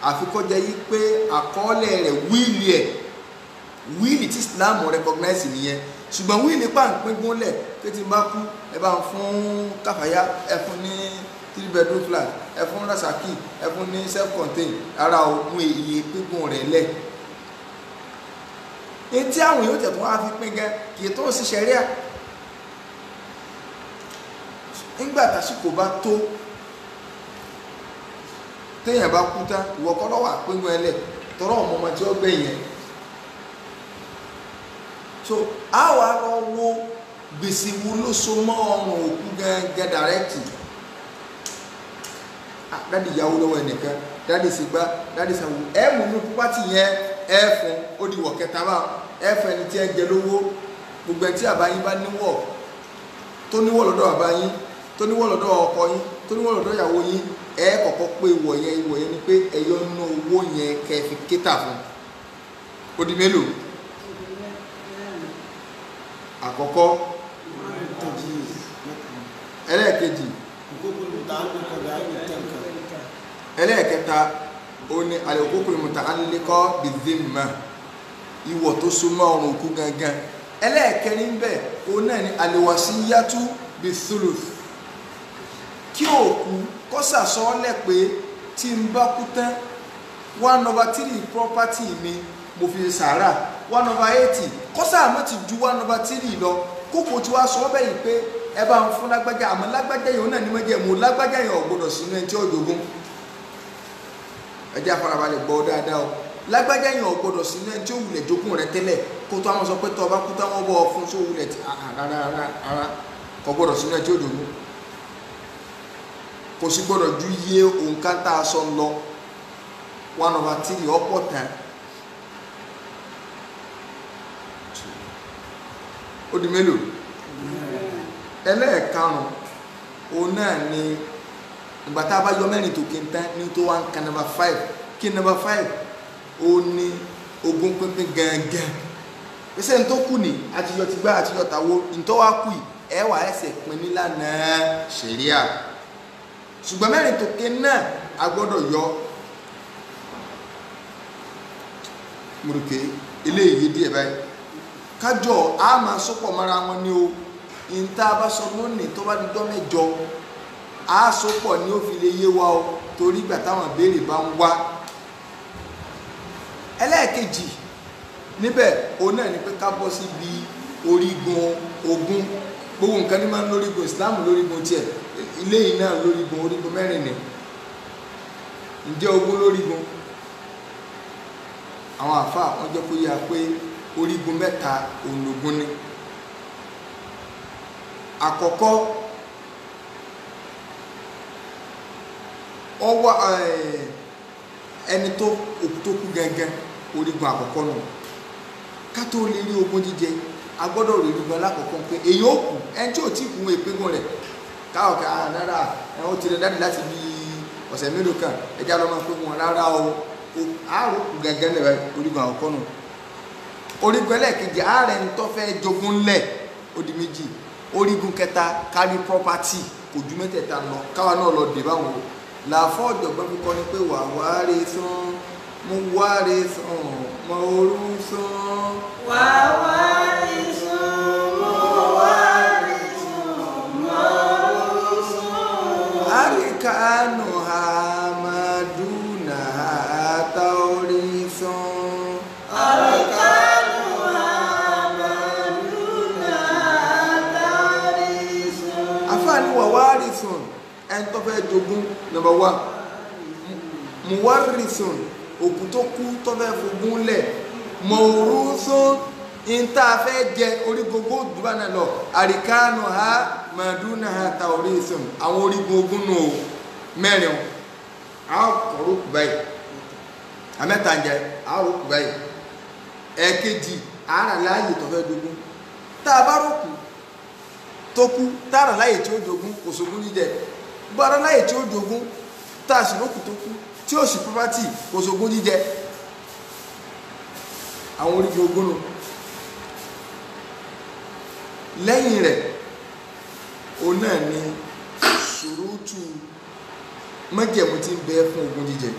àfikọ́jẹ́ yí pé àkọọ́lẹ̀ rẹ̀ wíìlì tí Islam recognize nìyẹn ṣùgbọ́n wíìlì pàǹpín gúnlẹ̀ pé tí n bá kú ẹ bá ń fún Káfáyá ẹ fún ní 3 bedroom flat ẹ fún Rasaki ẹ fún ní self contained ara òun èyí pípọn rẹ̀ lẹ̀ etí àwọn yóò tẹ̀ tó wá fi pín gẹ́ kì í tó ń ṣiṣẹ́ rí à nígbà tásìkò bá tó téèyàn bá kú tán ìwọ kọ́ lọ́wọ́ àpégun ẹlẹ̀ tọrọ ọmọ tí ó gbẹ̀yìn so a wà lọ wo gbèsè wo ló so mọ́ ọrùn òkú gẹ́gẹ́ dàrẹ́kì dáàdì ìyàwó lọ́wọ́ ẹnìkan dáàdì sígbà dáàdì sàwù ẹ mú inú púpátì yẹn ẹ fún ó di wọ̀ kẹta bá ẹ fún ẹni tí ẹ jẹ lówó gbogbo ẹ tí àbáyín bá níwọ̀ tó níwọ̀ lọ́dọ̀ àbáyín tó níwọ̀ lọ́dọ̀ ọkọ yín tó níwọ̀ lọ́dọ̀ ìyàwó yín ẹ kọ́kọ́ pé ìwọ̀ yẹn ni pé ẹyọ nú owó yẹn kẹfì kéta fún ó di mélòó àkọ́kọ́ ẹlẹ́ẹ̀kejì ẹlẹ́ẹ̀kẹta ó ní al-huququl muta'alliqa bi-dhimma ìwọ̀ tó so mọ́ ọrùn òkú gangan ẹlẹ́ẹ̀kẹrin bẹ́ẹ̀ ó náà ní al-wasiyyatu bi-thuluth kí òkú kọ́sà sọ́ọ́lẹ̀ pé tí n bá kú tán 1/3 property mi mo fi sàárà 1/80 kọ́sà àmọ́ ti ju 1/3 lọ kókò tí wàá sọ ọ́ bẹ́yìn pé ẹ bá ń fún lágbájá àmọ́ lágbájá yìí ó náà ní mọ́jẹ́ mo lágbájá yìí ò gbọ́dọ̀ sínú ẹni tí ó jogún ẹ jẹ́ àfarabalẹ̀ gbọ́ dáadáa o lágbájá yìí ò gbọ́dọ̀ sínú ẹni tí ó wulẹ̀ jogún rẹ tẹ́lẹ̀ kó tó àwọn sọ pé tó ọba kú táwọn bọ̀ fún só wulẹ̀ tí rárá kò gbọ́dọ̀ sínú ẹni tí ó jogún kò sì gbọ́dọ̀ ju iye òǹkà tá a sọ lọ 1/3 ọ̀pọ̀ tán ó di mélòó ẹlẹ́ẹ̀karùn òun náà ni ìgbà tá a bá yọ mẹ́rin tó kéńtán ní tó wá ń ka number 5 kí number 5 ó ní ogún pínpín gangan pèsè ní tó kù ní àtijọ́ ti gbá àtijọ́ tàwo ní tó wá kù ẹ wà ẹsẹ̀ pin nílànà ṣẹ̀ríà ṣùgbọ́n mẹ́rin tó ké náà a gbọ́dọ̀ yọ múrùké eléyìí díẹ̀ báyìí kájọ a máa sọ́pọ̀ mọ́ra wọn ní o ìta bá sọ lónìí tó bá di dọ́ mẹ́jọ a sọ́pọ̀ ní ó fi lè yé wa o torí ìgbà táwọn béèrè bá ń wá ẹlẹ́ẹ̀kejì níbẹ̀ òun náà ni pé ká bọ́ síbi orígun ogún gbogbo nǹkan ní máa ń lórígun Islam lórígun tiẹ̀ ilé yìí náà lórígun orígun mẹ́rin ni ǹjẹ́ ogún lórígun àwọn àfáà wọ́n jẹ́ kó yá pé orígun mẹ́ta òǹlógún ni àkọ́kọ́ ọwọ́ ẹni tó òkú tó kú gangan orígun àkọ́kọ́ nù ká tó lè rí ogún jíjẹ a gbọ́dọ̀ rí orígun alákọ̀ọ́kọ́ pé èyí ó kù ẹni tí ò tí kú ìpínkún rẹ̀ káwọ̀ ká rárá ó ti rẹ̀ dáàdì láti bí ọ̀sẹ̀ mélòó kan ẹjá lọ́mọ pé wọn rárá o àárò kù gangan lẹ̀ orígun àkọ́kọ́ nù orígun ẹlẹ́ẹ̀kejì ààrẹ ń tó fẹ́ jogún lẹ̀ ó di méjì orígun kẹta kárí property kò ju mẹ́tẹ̀ẹ̀ta lọ káwa náà lọ dé báwọn o làáfọ́ ọ̀jọ̀gbọ́n fi kọ́ ni pé wà wáre sán mo wáre sán mo orú sán. wà wáre sán mo wáre sán mo orú sán. àríkànù hamaduna àtàórí sán. àríkànù hamaduna àtàórí sán. àfààní wà wáre sán ẹni tó fẹ́ fẹ́ jogún number 1 muwarrithun òkú tó kú tó fẹ́ fogún lẹ̀ mawruthun ìta fẹ́ jẹ orígbogbo dùbà náà lọ àríkánu ha màdúnà ha tawrithun àwọn orígun ogún nù mẹ́rin àwọn kọ̀rọ̀ kù báyìí àmẹ́ta ń jẹ àwọn kù báyìí ẹ̀kejì àárà láàyè tó fẹ́ jogún tá a bá rọ̀kù tó kú táàrà láyè tí ó jogún kò sógún jíjẹ bára láyè tí ó jogún táà sì rọ̀kù tó kú tí ó sì property kò sógún jíjẹ àwọn orígun ogún nù lẹ́yìn rẹ̀ òun náà ni ṣùrútù májẹ̀mú tí ń bẹ fún ogún jíjẹ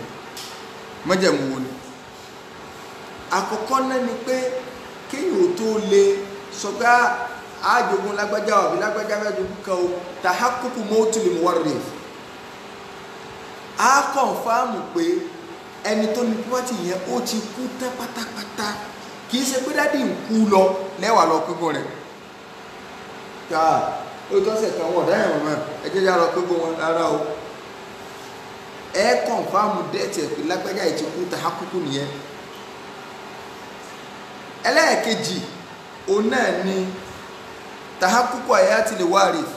májẹ̀mú wo ni àkọ́kọ́ náà ni pé kéèyàn tó lè sọ pé àjogún lágbájá àbí lágbájá mẹ́jogún kan o tàhákùkù mọ́tòlì muwarrith á kọ̀nfàmù pé ẹni tó ní pọ́tì yẹn ó ti kú tán pátápátá kì í ṣe pé dádì ń kú lọ lẹ́wà lọ pípọ̀ rẹ̀ ó tọ́sẹ̀ kan wọ̀ dáhùn mọ́ ẹjẹ́ yára pípọ̀ wọn rárá o ẹ kọ̀nfàmù dẹ́ẹ̀tì ẹ̀ pé lágbájá yìí ti kú tàhákùkù nìyẹn ẹlẹ́ẹ̀kejì òun náà ni tàhákùkù hayati li warith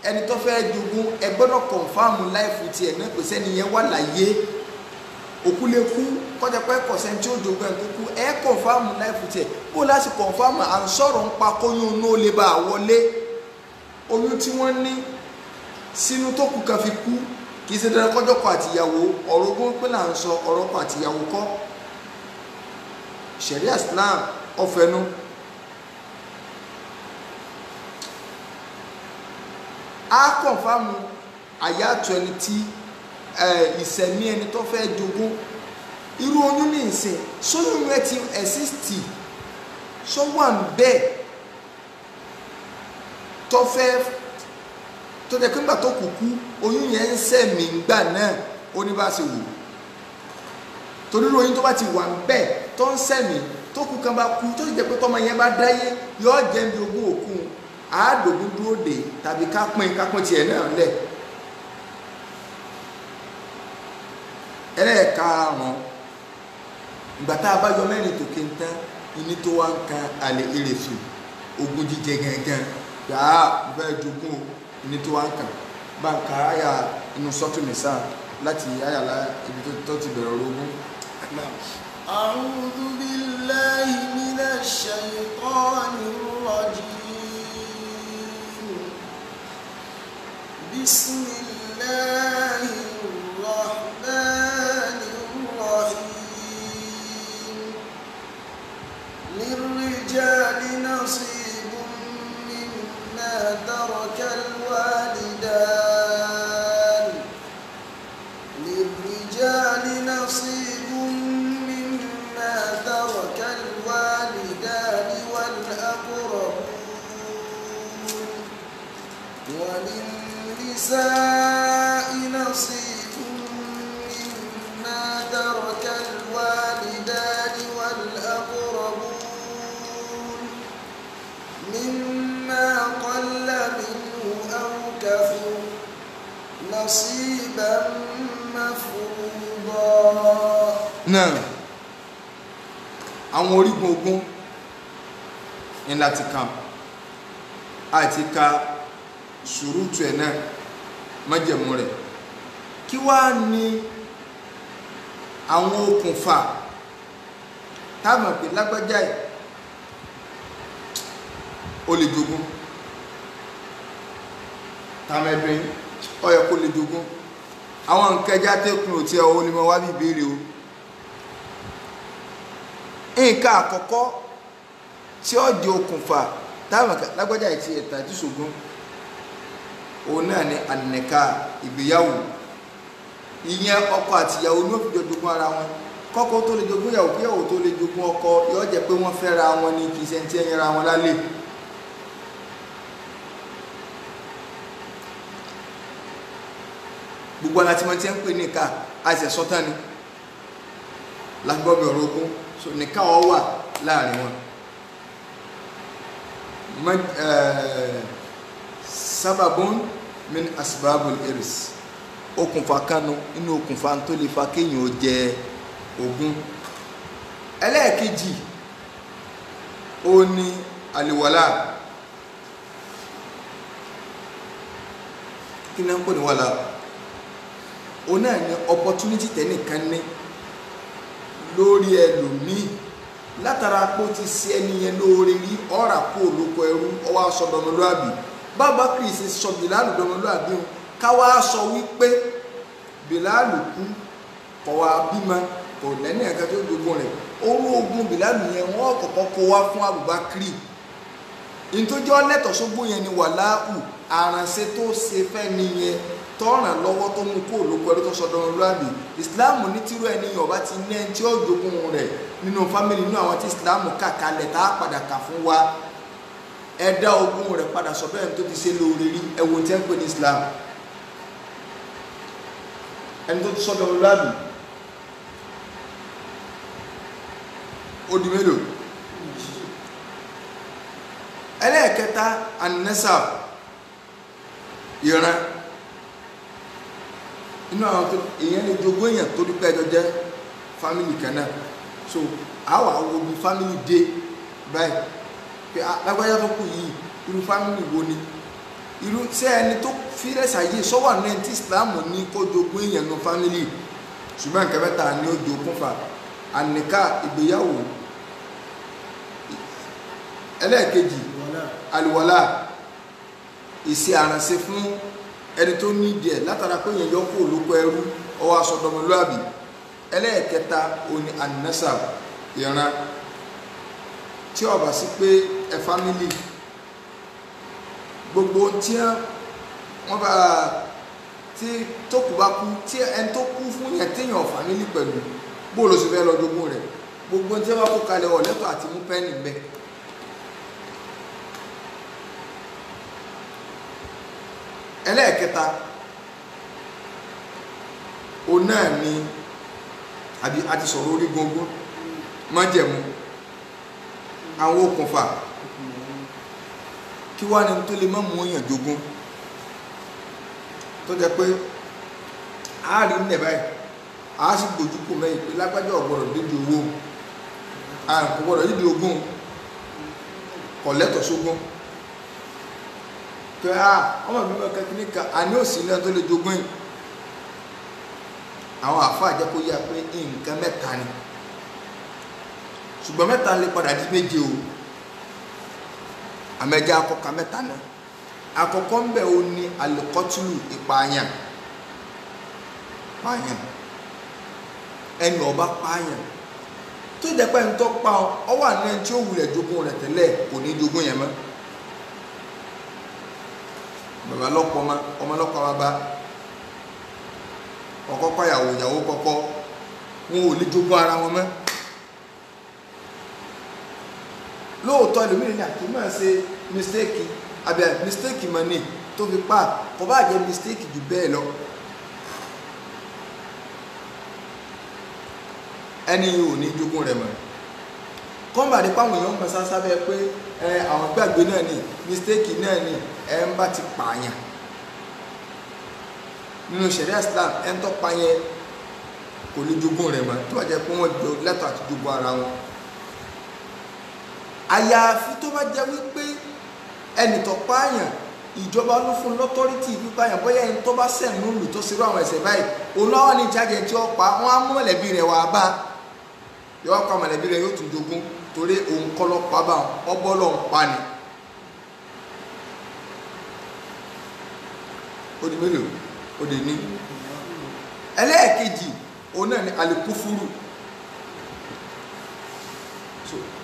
ẹni tó fẹ́ jogún ẹ gbọ́dọ̀ kọ̀nfàmù láìfù tiẹ̀ náà pèsè ẹnìyẹn wà láyé òkú lè kú kọjá pé kọ̀sẹ̀ tí ó jogún ẹ̀ tó kú ẹ kọ̀nfàmù láìfù tiẹ̀ bó láti kọ̀nfàmù à ń sọ̀rọ̀ ń pa kóyún náà lè bá a wọlé oyún tí wọ́n ní sínú tó kù kan fi kú kì í ṣe dandan kọjọ́ kọ àtìyàwó ọ̀rọ̀ ogún pé là ń sọ ọ̀rọ̀ kọ àtìyàwó kọ́ Sharia Islam ọ̀fẹ́nu á kọ̀nfàmù àyàtọ̀ ẹni tí ìsẹ̀mí ẹni tó fẹ́ jogún irú oyún ní ìsìn sóyún rẹ ti ẹ̀sìtì sọ́wọ́n bẹ́ẹ̀ tó fẹ́ tó jẹ́ pé nígbà tó kúkú oyún yẹn ń sẹ̀mí ńgbà náà ó ní bá ṣe wù torí oyún tó bá ti wà ń bẹ́ẹ̀ tó ń sẹ̀mí tó kú kan bá kú tó sì jẹ́ pé tọ́mọ yẹn bá dáyé yóò jẹ́ bí ogún òkú àádọ́gún dúró dé tàbí kápín tiẹ̀ náà lẹ̀ ẹlẹ́ẹ̀karùn-ún ìgbà tá a bá yọ mẹ́rin tòkè ń tán ìní tó wá ń kan àlè ìrèfì ogún jíjẹ gangan yàá bẹ́ẹ̀ jogún ìní tó wá ń kàn bá ń ka àyà inú sọ́tún nìsá láti àyà ibi tó ti bẹ̀rẹ̀ ogún. أعوذ بالله من الشيطان الرجيم بسم الله الرحمن الرحيم للرجال نصيب مما ترك الوالدان للرجال نصيب مما ترك الوالدان والأقربون وللنساء نصيب مما ترك الوالدان والأقربون مما قل منه أو كثر نصيبا مفروضا. náà àwọn orígun ogún ní láti kàn àti ka ṣùrútù ẹ̀ náà májẹ̀mú rẹ̀ kí wá ní àwọn okùnfà táwọn pè lágbájá ẹ̀ ó lè jogún táwọn ẹ̀dùn ó yẹ kó lè jogún àwọn nǹkan ẹja tẹ́kùn ò tí ẹ ó lè mọ wá bí ìbéèrè o nǹkan àkọ́kọ́ tí ó di okùnfà táwọn lágbájá ìtì ẹ̀ta tí ṣògùn òun náà ni ànìká ìgbéyàwó ìyẹn ọkọ àti ìyàwó ní òfin jogún ara wọn kọ́kọ́ tó lè jogún ìyàwó kí ìyàwó tó lè jogún ọkọ yóò jẹ́ pé wọ́n fẹ́ra wọn ní kì í ṣe ń tí ẹ̀yìn ra wọn lálẹ́ gbogbo aláti máa ti ń pè níka àìsẹ̀ sọ́tàn ni lágbọ́bẹ̀ ọ̀rọ̀ ogún so níka ọ wà láàrin wọn sábàbùn min asbabul iris okùnfà kanu inú okùnfà tó lè fa kéèyàn ó jẹ ogún. ẹlẹ́ẹ̀kejì ó ní àlìwàlá. kí ni wọ́n ń pè ní wàlá? ó náà ní opportunity tẹ́nìkan ní lórí ẹlòmíì látara pé ó ti ṣe ẹni yẹn lóore rí ọ̀rà kó olóko ẹrú ọwọ́ aṣọ dọmọlúàbí. bàbá kìrìsì sọ Bìláàlù dọmọlúàbí o káwá sọ wípé Bìláàlù kú kọ̀ wá bímọ kò lẹ́ni ẹ̀ka tó gbogbo rẹ̀ orú ogun Bìláàlù yẹn wọ́n kọ́kọ́ kó wá fún Abubakri. ìtòjọ́ lẹ́tọ̀ sógbó yẹn ni wàláhù àrànṣe tó ṣe fẹ́ nìyẹn tọ́ràn lọ́wọ́ tó mú kó olóko ẹrú tó sọ dọmọlúàbí. ìsìláàmù ní tírú ẹni yẹn ọba ti ní ẹni tí ó jogún rẹ̀ nínú fámìlì inú àwọn tí ìsìláàmù kà kalẹ̀ tá a padà kà fún wa ẹ̀dá ogún rẹ̀ padà sọ bẹ́ẹ̀ tó ti ṣe lóore rí ẹ̀wọ̀n tí ẹ ń pè ní Islam. ẹni tó ti sọ dọmọlúàbí ó di mélòó? ẹlẹ́ẹ̀kẹta an-nasab ìran. inú àwọn tó èèyàn lè jogún èèyàn tó dípẹ́ ẹjọ́ jẹ́ fámìlì kan náà. so àwọn àwọn bí fámìlì dé báyìí pé lágbájá tó kù yìí irú fámìlì wo ni irú ṣé ẹni tó fírẹ̀ ṣàyè sọ́wọ́ àná ẹni tí Islam ní kó jogún èèyàn nù fámìlì. ṣùgbọ́n nǹkan mẹ́ta ni ó jogún fà àníká ìgbéyàwó. ẹlẹ́ẹ̀kejì àlùwàlá ìṣe àrànṣe fún ẹni tó ní ìdí ẹ̀ látara pé èèyàn yọ kó olóko ẹrú ọwọ́ aṣọ dọmọlúàbí. ẹlẹ́ẹ̀kẹta òní an-nasab ìran. tí ó bá sí pé ẹ fámìlì gbogbo tí wọ́n bá tí tó kù bá kú tí ẹni tó kú fún yẹn téèyàn fámìlì pẹ̀lú bóòlù sì fẹ́ lọ jogún rẹ̀ gbogbo tí wọ́n bá kó kalẹ̀ ọ̀lẹ́tọ̀ àti mú pẹ́ẹ́nì bẹ́ẹ̀. ẹlẹ́ẹ̀kẹta òun náà ni àbí a ti sọ̀rọ̀ orí gbogbo májẹ̀mú àwọn okùnfà kí wá ní tó lè má mú èèyàn jogún tó jẹ́ pé a rí nílẹ̀ báyìí a sì gbójú kò mẹ́yìn pé lágbájá ọ̀gbọ̀rọ̀ dídí owó àrùn gbọ́dọ̀ dídí ogún kọ̀lẹ́tọ̀ sógún pé ọmọ mi mọ̀ kẹ́kí níka àní òsì náà tó lè jogún yìí. àwọn àfáà jẹ́ kó yá pé nǹkan mẹ́ta ni ṣùgbọ́n mẹ́ta lè padà di méje o àmẹ́jẹ́ akọ́ka mẹ́ta náà. àkọ́kọ́ ń bẹ̀ ó ní alikọ́tìlù ìpààyàn ẹni ọba pààyàn tó jẹ́ pé ń tọ́ pa ọ wà ní ẹni tí ó wulẹ̀ jogún rẹ̀ tẹ́lẹ̀ kò ní jogún yẹn mọ́. bàbá lọ́pọ̀ ọmọ lọ́pọ̀ ọmọ bá ọkọ pàyàwó ìyàwó kọ́kọ́ wọn ò lè jogún ara wọn mọ́. lóòótọ́ ẹlòmíràn ní àti máa ṣe mistake àbí mistake mọ̀ ní tó fi pa kò bá jẹ́ mistake jù bẹ́ẹ̀ lọ. ẹni yìí ò ní jogún rẹ̀ mọ́. kọ́ńbà ní páwọn èèyàn mọ̀ sáńsá bẹ́ẹ̀ pé àwọn gbàgbé náà ní mistake náà ní ẹ̀ ń bá ti pààyàn nínú ṣẹ̀ríà Islam ẹ̀ ń tọ́ pààyàn kò ní jogún rẹ̀ mọ́ tó bá jẹ́ pé wọ́n jọ lẹ́tọ̀ àti jogún ara wọn. àyàfi tó bá jẹ́ wípé ẹnì tó pààyàn ìjọba ló fún lọ́tọ́rítì pípààyàn bóyá ẹni tó bá sẹ̀nú lù tó ṣerú àwọn ẹ̀ṣẹ̀ báyìí òun náà wà ní ìjájẹ tí ó pa wọ́n á mú mọ̀lẹ́bí rẹ̀ wá bá yọ pa mọ̀lẹ́bí rẹ̀ yóò tún jogún torí òun kọ́ lọ́ pa bá ọbọ̀ lọ́ ń pa ni. ó di mélòó ó di ní. ẹlẹ́ẹ̀kejì òun náà ni alikufuru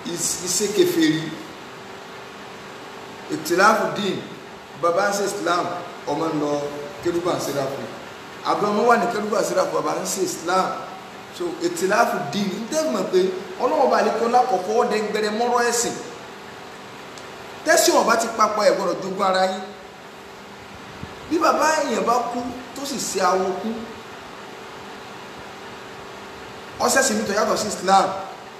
iṣẹ́ kèfèrí ìtìláfù dín bàbá ń ṣe Islam ọmọ ń lọ kérúbà ń ṣẹ́ráfù àbí ọmọ wà ní kérúbà ń ṣẹ́ráfù bàbá ń ṣe Islam so ìtìláfù dín ní tẹ́gbọ̀n pé ọlọ́wọ́ bá lè kọ́ lákọ̀ọ́kọ́ ọdẹ gbẹrẹ mọ́rọ́ ẹ̀sìn tẹ́sí wọn bá ti papọ̀ ẹ̀ gbọ́dọ̀ jogún ara yín bí bàbá èèyàn bá kú tó sì ṣe awo kú ọsẹ sì nítorí yàtọ̀ sí Islam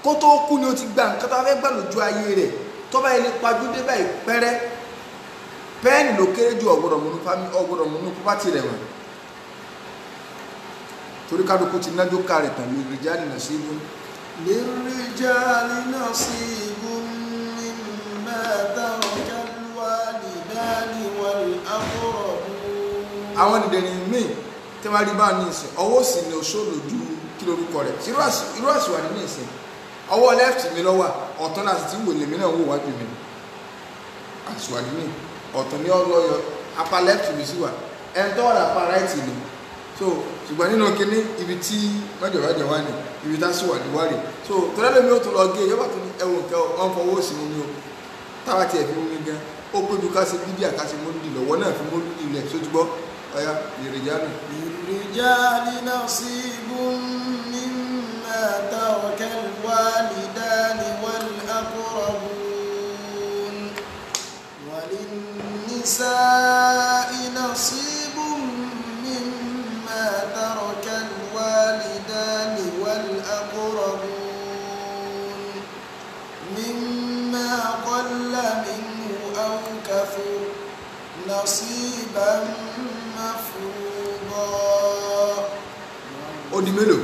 kó tó kú ni ó ti gba nǹkan tó fẹ́ gbà lójú ayé rẹ̀ tó bá ilé pajú dé báyìí pẹ́rẹ́ pẹ́ẹ́nì ló kéré ju ọ̀gbọ̀dọ̀ múnú pọ́pátì rẹ̀ wọ̀n torí kálukú ti nájó kárẹ̀ tàn lè rí jáde náà sí ibú. للرجال نصيب مما ترك الوالدان والأقربون. àwọn dìdẹ̀rìn míì tí wọ́n rí bá ní ìsìn ọwọ́ sì ni òṣòlò ju kí lórúkọ rẹ̀ irú àṣìwà ní ìsìn ọwọ́ left mi lọ́wọ́ ọ̀tún náà sì ti wò lèmi náà wò wájú mi àṣìwà ní ọ̀tún ní ọlọ́yọ apá left mi sí wà ẹni tó wà lápá right ni so ṣùgbọ́n nínú kíní ibi tí mọ́jọ̀wájọ̀ wà ní ibi tá sì wà ní wárì so tọ́lá mi ó tún lọ gé yọ́bà tó ní ẹwọ̀n nǹkan ọ̀n fọwọ́ sí mi ní o táwa tiẹ̀ fi mú mi gan ó péjú ká ṣe bíbí àkásí mọ́lúdì lọ́wọ́ náà fi mọ́lúdì ilẹ̀ sójúbọ́ ọ̀yá lirrijali. للرجال نصيب مما ترك الوالدان والأقربون وللنساء نصيب مما ترك الوالدان والأقربون مما قل منه أو كثر نصيبا مفروضا. ó di mélòó?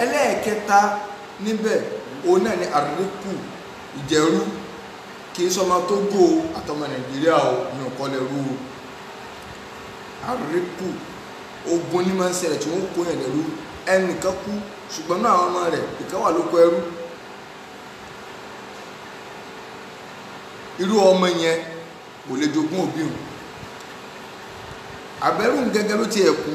ẹlẹ́ẹ̀kẹta níbẹ̀ òun náà ni àríkù ìjẹ̀rú kì í sọmọ Tógò àtọmọ Nàìjíríà ò ní ọ̀kọ́lẹ̀rú àríkù ogun ní máa ń ṣẹlẹ̀ tí wọ́n kó yẹn lẹ́rú ẹnìkan kú ṣùgbọ́n náà àwọn ọmọ rẹ̀ ìkan wà lóko ẹrú irú ọmọ yẹn kò lè jogún òbí wọn àbẹ́rù gẹ́gẹ́ ló ti ẹ̀kú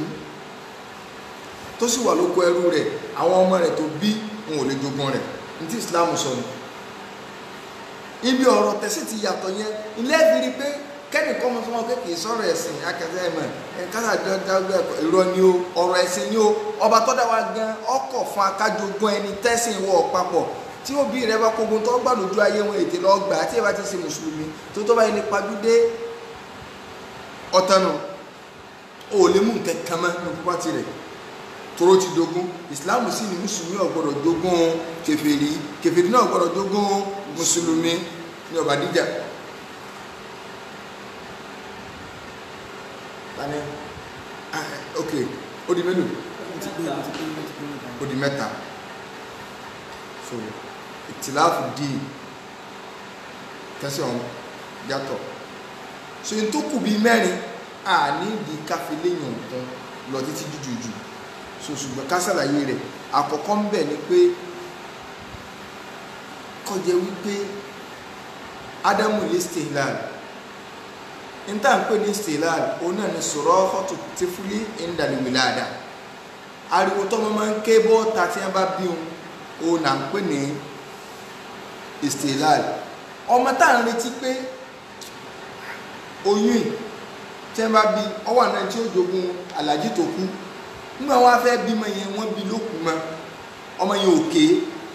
tó sì wà lóko ẹrú rẹ̀ àwọn ọmọ rẹ̀ tó bí wọn ò lè jogún rẹ̀ ní tí Islam sọ ní ibi ọ̀rọ̀ tẹ̀sí ti yàtọ̀ yẹn ilé ìfìrí pé kẹ́nìkan mọ́ fún wọn kéèkéé sọ̀rọ̀ ẹ̀sìn akẹ́kẹ́ ẹ̀mọ̀ kásàdọ́gbẹ́ irọ́ ni ó ọ̀rọ̀ ẹ̀sìn ni ó ọba tó dá wa gan ọkọ̀ fún akájogún ẹni tẹ́sìn wọ papọ̀ tí òbí rẹ bá kógun tó gbà lójú ayé wọn ètè lọ gbà tí ẹ bá ti ṣe mùsùlùmí tó bá ilé pajúdé ọ̀tànà ó lè mú nǹkan kan mọ́ ní púpá tirẹ̀ tóró ti dogun ìsìláàmù sì ní mùsùlùmí ò gbọ́dọ̀ jogún kèfèrí náà gbọ́dọ̀ jogún mùsùlùmí ní ọba díjà ok ó di mélòó ó di mẹ́ta so ìtìláàfù di kẹsì ọ̀hún yàtọ̀ so n tó kù bíi mẹ́rin a ní ìdí káfíléyìn nǹkan lọ títí jújùjù so ṣùgbọ́n ká ṣàlàyé rẹ̀ àkọ́kọ́ ń bẹ̀ ni pé kọjá wípé ádámù lè stihlal n tá à ń pè ní stihlal òun náà ni surakhatu tifli indal wilada ariwo tọ́mọ máa ń ké bọ́ọ̀ta tí wọ́n bá bí òun náà ń pè ní stihlal ọmọ tá à ń retí pé oyún tí wọ́n bá bí ọwọ́ náà tí ó jogún alájí tó kú nígbà wọn fẹ́ bímọ yẹn wọ́n bí lókun mọ́ ọmọ yẹn ò ké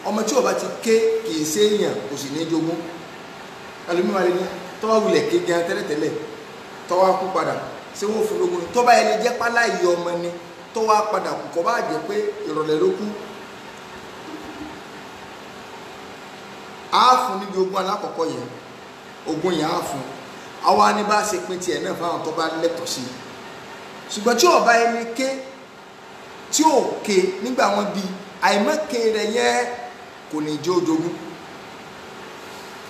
ọmọ tí ó bá ti ké kìí ṣe èèyàn kò sì ní jogún ẹlòmíràn lè ní tọ́wọ́ wulẹ̀ ké gan tẹ́lẹ̀tẹ́lẹ̀ tọ́wọ́ kú padà ṣé wọ́n fún lógún ni tọ́ba ẹni jẹ́ pálá ìyá ọmọ ni tọ́wọ́ padà kù kọ́ bá jẹ́ pé ìrọ̀lẹ́ ló kú á fún níbi ogún alákọ̀ọ́kọ́ yẹn ogún yẹn á fún àwa ni bá ṣe pín tiẹ̀ náà fáwọn tó bá lẹ́tọ̀ọ́ sí ṣùgbọ́n tí ọba ẹni ké tí ò ké nígbà wọn bí àìmọ́ké rẹ̀ yẹ kò ní jẹ́ ojogún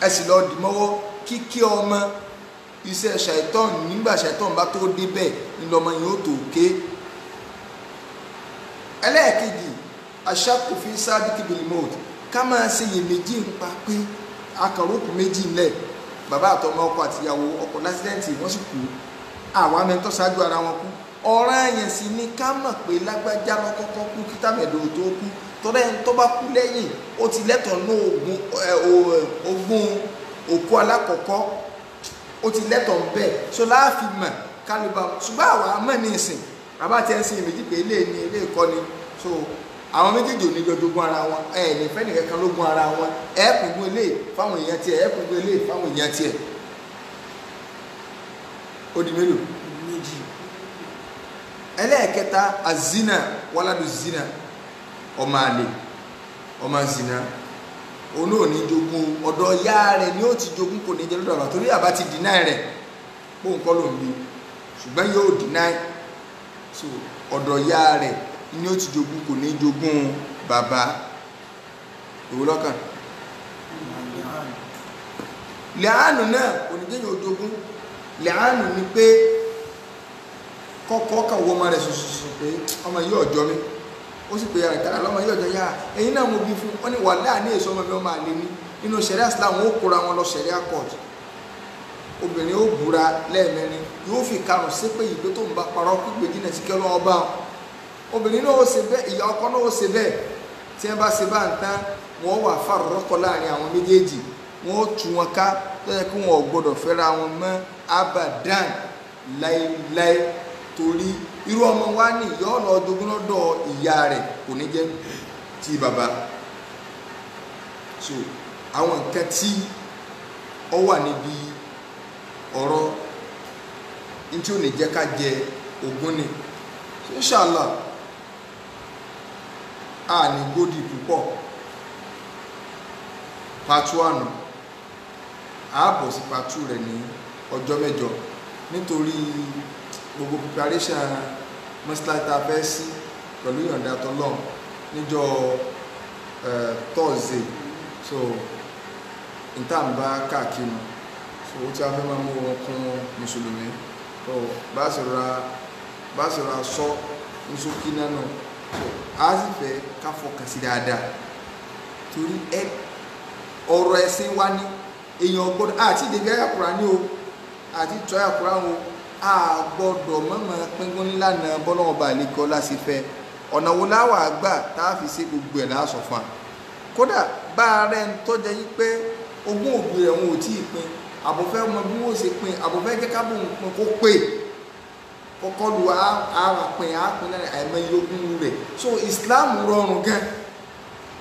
ẹ sì lọ dìmọ́wọ́ kíkí ọmọ iṣẹ́ ṣàìtọ́n nígbà ṣàìtọ́n bá tó débẹ̀ ńlọmọ yìí ó tó ké ẹlẹ́ẹ̀kejì aṣákòfin sábìkì bilimot ká máa ṣe iyèméjì ń pa pé akàrókù méjì ńlẹ̀ bàbá àtọmọ ọkọ àtìyàwó ọkọ lásìdẹ́ǹtì wọ́n sì kú àwọn amẹ́tọ́ ṣáájú ara wọn kú ọ̀ràn yẹn sì ni ká mọ̀ pé lágbájá lọ́kọ́kọ́ kú kí tàmẹ̀dò tó kú tọ́lá ẹni tó bá kú lẹ́yìn ó ti lẹ́tọ̀ọ́ ní ogún òkú alákọ̀ọ́kọ́ ó ti lẹ́tọ̀ọ́ bẹ́ẹ̀ so láàfin mọ̀ kálíbà ṣùgbọ́n àwọn amọ̀ ní ìsìn bàbá àti ẹ̀sìn méjì pé ilé ni ilé ìkọ́ ni so àwọn méjèèjì ò ní jọ jogún ara wọn ní fẹ́ nìkan kan lógún ara wọn ẹ̀ẹ́kùnkùn ilé fáwọn èèyàn tiẹ̀ ẹ̀ẹ́kùnkùn ilé fáwọn èèyàn tiẹ̀ ó di mélòó méjì ẹlẹ́ẹ̀kẹta azina wàládù zina ọmọ àlè ọmọ zina òun ò ní jogún ọ̀dọ̀ ya rẹ̀ ni ó ti jogún kò ní jẹ́ lọ́dọ̀ àbá torí àbá ti deny rẹ̀ pé òun kọ́ ló ń bí ṣùgbọ́n yóò deny so ọ̀dọ̀ ìyá rẹ̀ ni ó ti jogún, kò ní jogún bàbá. Èwo lọ́kàn? lẹ́àánù náà kò ní jẹ́yìn ojogún. lẹ́àánù ni pé kọ́kọ́ kan wọ́n máa rẹ̀ sọ̀sọ̀sọ̀ pé ọmọ yìí ọjọ́ mi, ó sì pé yàrá ìtara lọ́mọ yìí ọjọ́ yá ẹ̀yin náà mo bí fún wọn ni wà láàánú èso ọmọ mi ọmọ àlè ní nínú ṣẹ̀ríà Islam ó kóra wọn lọ ṣẹ̀ríà court. Obìnrin ó búra lẹ́ẹ̀mẹrin, yóò fi karùn sí pé ìgbé tó ń bá parọ́ pípé jìnà sí kí ọlọ́wọ́ bá wọn. Obìnrin náà ó ṣe bẹ́ẹ̀, ìyá ọkọ náà ó ṣe bẹ́ẹ̀. Tí wọ́n bá ṣe bá ń tán, wọ́n wà fàrọ́kọ́ láàrin àwọn méjèèjì, wọ́n ó tú wọn ká tó yẹ kí wọn ò gbọdọ̀ fẹ́ra wọn mọ́ abadan láéláé, torí irú ọmọ wa ní ìyá ọ̀nà ọdógún lọ́dọ̀ ìyá rẹ̀ kò ní jẹ́ ti bàbá. So àwọn nǹkan tí ó wà níbi ọ̀rọ̀ tí ó lè jẹ́ ká jẹ ogún ni. So inshallah a ní gbódì púpọ̀ part 1 ààbọ̀ sí part 2 rẹ̀ ní ọjọ́ mẹ́jọ nítorí gbogbo preparation mọ́sílátà fẹ́ sí pẹ̀lú ìyọ̀ǹda tọ́lọ́ níjọ́ Thursday. So ìtàǹbá káàkiri, so ó tí a fẹ́ máa mú wọn kún mùsùlùmí. So bá sì ra sọ ní sókí náà, so a sì fẹ́ ká fọkàn sí dáadáa torí ọ̀rọ̀ ẹ̀sìn wa ní èèyàn gbọ́dọ̀ àti ìdèbí ayàkùrá ní o àti ìtọ́ ayàkùrá o, a gbọ́dọ̀ mọ́mọ́ pínpín nílànà bọ́lọ́wọ́ bá lè kọ́ láti fẹ́ ọ̀nà wo láwà gbà tá a fi ṣe gbogbo ẹ̀ láàsọ̀ fún wa. Kódà bá a rẹ̀ ń tọ́jẹ́ yí pé ogún òbí rẹ̀ wọn ò tí ì pín, àbọ̀fẹ́ mọ bí wọ́n ṣe pín, àbọ̀fẹ́ jẹ́ ká bóun pín kó pè kọ́kọ́ lu ara pín àpín náà àìmọ́ iye ogún rẹ̀. So Islam rọrùn gan,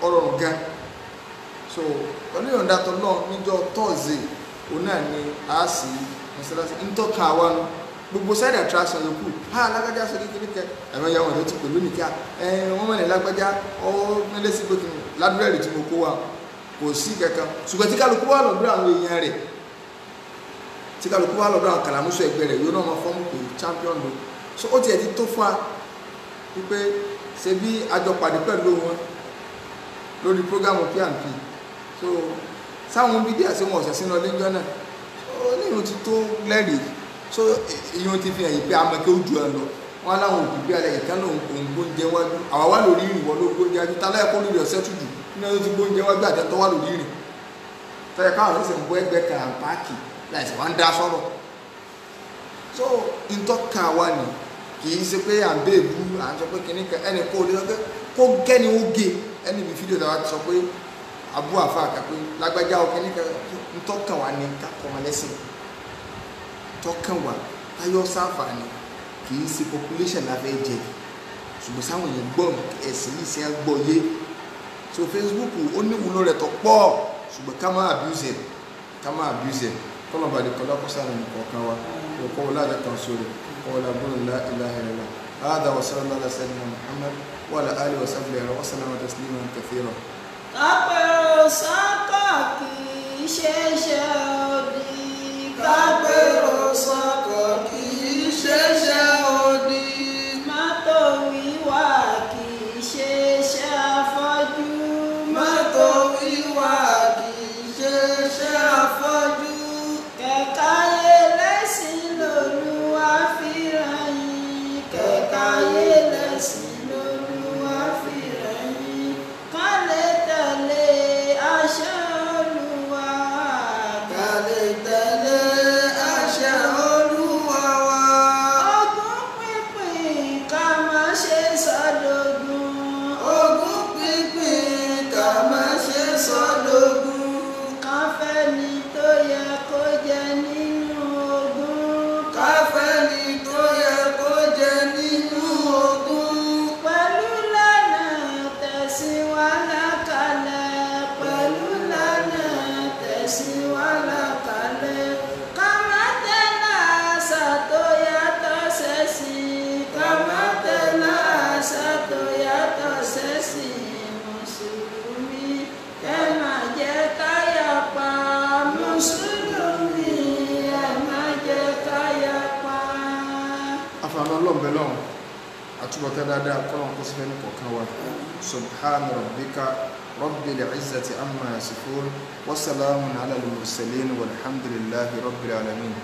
ọrọ̀rùn gan. So pẹ̀lú ìyọ̀ǹda tó náà níjọ́ Thursday òun náà ni a sì mọ́sálásí ń tọ́ka wa nu gbogbo side attraction yòókù lágbájá sọ kékeré kẹ ẹ̀rọ ìyàwó rẹ̀ ti pẹ̀lú nìkíá wọ́n mẹ́rin lágbájá ọ mẹ́lẹ́ sí pé kí n ládùúrẹ́ rẹ̀ tí mo kó wa kò sí kankan. Ṣùgbọ́n tí kálukú wà lọ́dọ̀ àwọn èèyàn rẹ̀, tí kálukú wà lọ́dọ̀ àwọn kàlámúṣọ ẹgbẹ́ rẹ̀ yóò náà máa fọ́ọ̀mù pé champion lò. So ó tiẹ̀ ti tó fún wa wípé ṣe bí àjọ pàdé pẹ̀lú wọn lórí program P&P. So sáwọn bídí àti wọn ọ̀sẹ̀ sínú ọlẹ́jọ́ náà, so nínú ti tó lẹ́rìí. So ìyọ́n ti fi hàn yìí pé amọ̀kẹ́ ojú ẹ lọ wọn aláwọn òkú bí alẹ́ ìkan náà òun gbóúnjẹ wájú, àwa wà lórí ìrìn wọn ló gbóúnjẹ wájú, tá láyé kó lórí ọ̀sẹ̀ tùjù nínú ẹni tó ti gbóúnjẹ wájú àtẹ́tọ́ wà lórí ìrìn tọ́yẹ káwọn ẹsẹ̀ ń bọ́ ẹgbẹ́ kan páàkì láìsí wọn dá sọ́rọ̀. So ìtọ́ka wa ni kì í ṣe pé à ń bẹ́ẹ̀ bú à ń sọ pé kìnnì kan ẹnì kó lè sọ pé kó gẹ́ni ó gé ẹni bí fídíò táwa ti sọ pé abú àfa àkàpé lágbájá ó kìnnì kan ìtọ́ka wa ni ká kọ́ wọn lẹ́sìn, tọ́kàn wà táyọ̀ sáfàní kì í ṣe population láfẹ́ jẹ ṣùgbọ́n sáwọn èèyàn gbọ́ ẹ̀sìn yìí sí gbọ́ yé. So Facebook ó ní ìwúlò rẹ̀ tó pọ̀ ṣùgbọ́n ká máa abuse ẹ̀ kọ́nà bàdé kọ́lá kó sáà nínú kọ̀ọ̀kan wa kọ́ wọlé àjọ kan sórí kọ́ wọlé agbóhùn la ilaha illallah hada wa sallallahu ala sayyidina Muhammad wa ala alihi wa sahbihi wa sallama tasliman kathira. Kápẹ́rò sákà kì í ṣe ṣe òdì. Kápẹ́rò sákà kì í ṣe ṣe òdì. Mọ́tò wíwà kì í ṣe ṣe afọ́jú. Mọ́tò wíwà kì í ṣe ṣe afọ́jú. Kẹ̀káyé lẹ́sìn lòlúwa fi ràn yín. Kẹ̀káyé lẹ́sìn lòlúwa fi ràn yín. Ká lè tẹ̀lé àṣẹ Olúwa. Ká lè tẹ̀lé àṣẹ Olúwa wa. Ogún pínpín ká má ṣe sọdọ̀gún. Ogún pínpín ká má ṣe sọdọ̀gún. Ká fẹ́ni tó yẹ kó jẹ nínú ogún. Ká fẹ́ni tó yẹ kó jẹ nínú ogún. Pẹ̀lú lànà tẹ̀sìn wa lákàlẹ̀. Pẹ̀lú lànà tẹ̀sìn wa lákàlẹ̀. Ká má tẹ̀lé àṣà tó yàtọ̀ sẹ́sìn. Ká má tẹ̀lé àṣà tó yàtọ̀ sẹ́sìn mùsùlùmí. Ẹ má jẹ́ ká yapa mùsùlùmí. Ẹ má jẹ́ ká yapa. Àfààní ọlọ́ọ̀bẹ lọ́hùn àtúbọ̀tán dáadáa kọ́lọ̀ kó sí fẹ́ ní kọ̀ọ̀kan wa subhana rabbika rabbil izzati amma yasifun wa salamun ala al-mursalin walhamdulillahi rabbil alamin.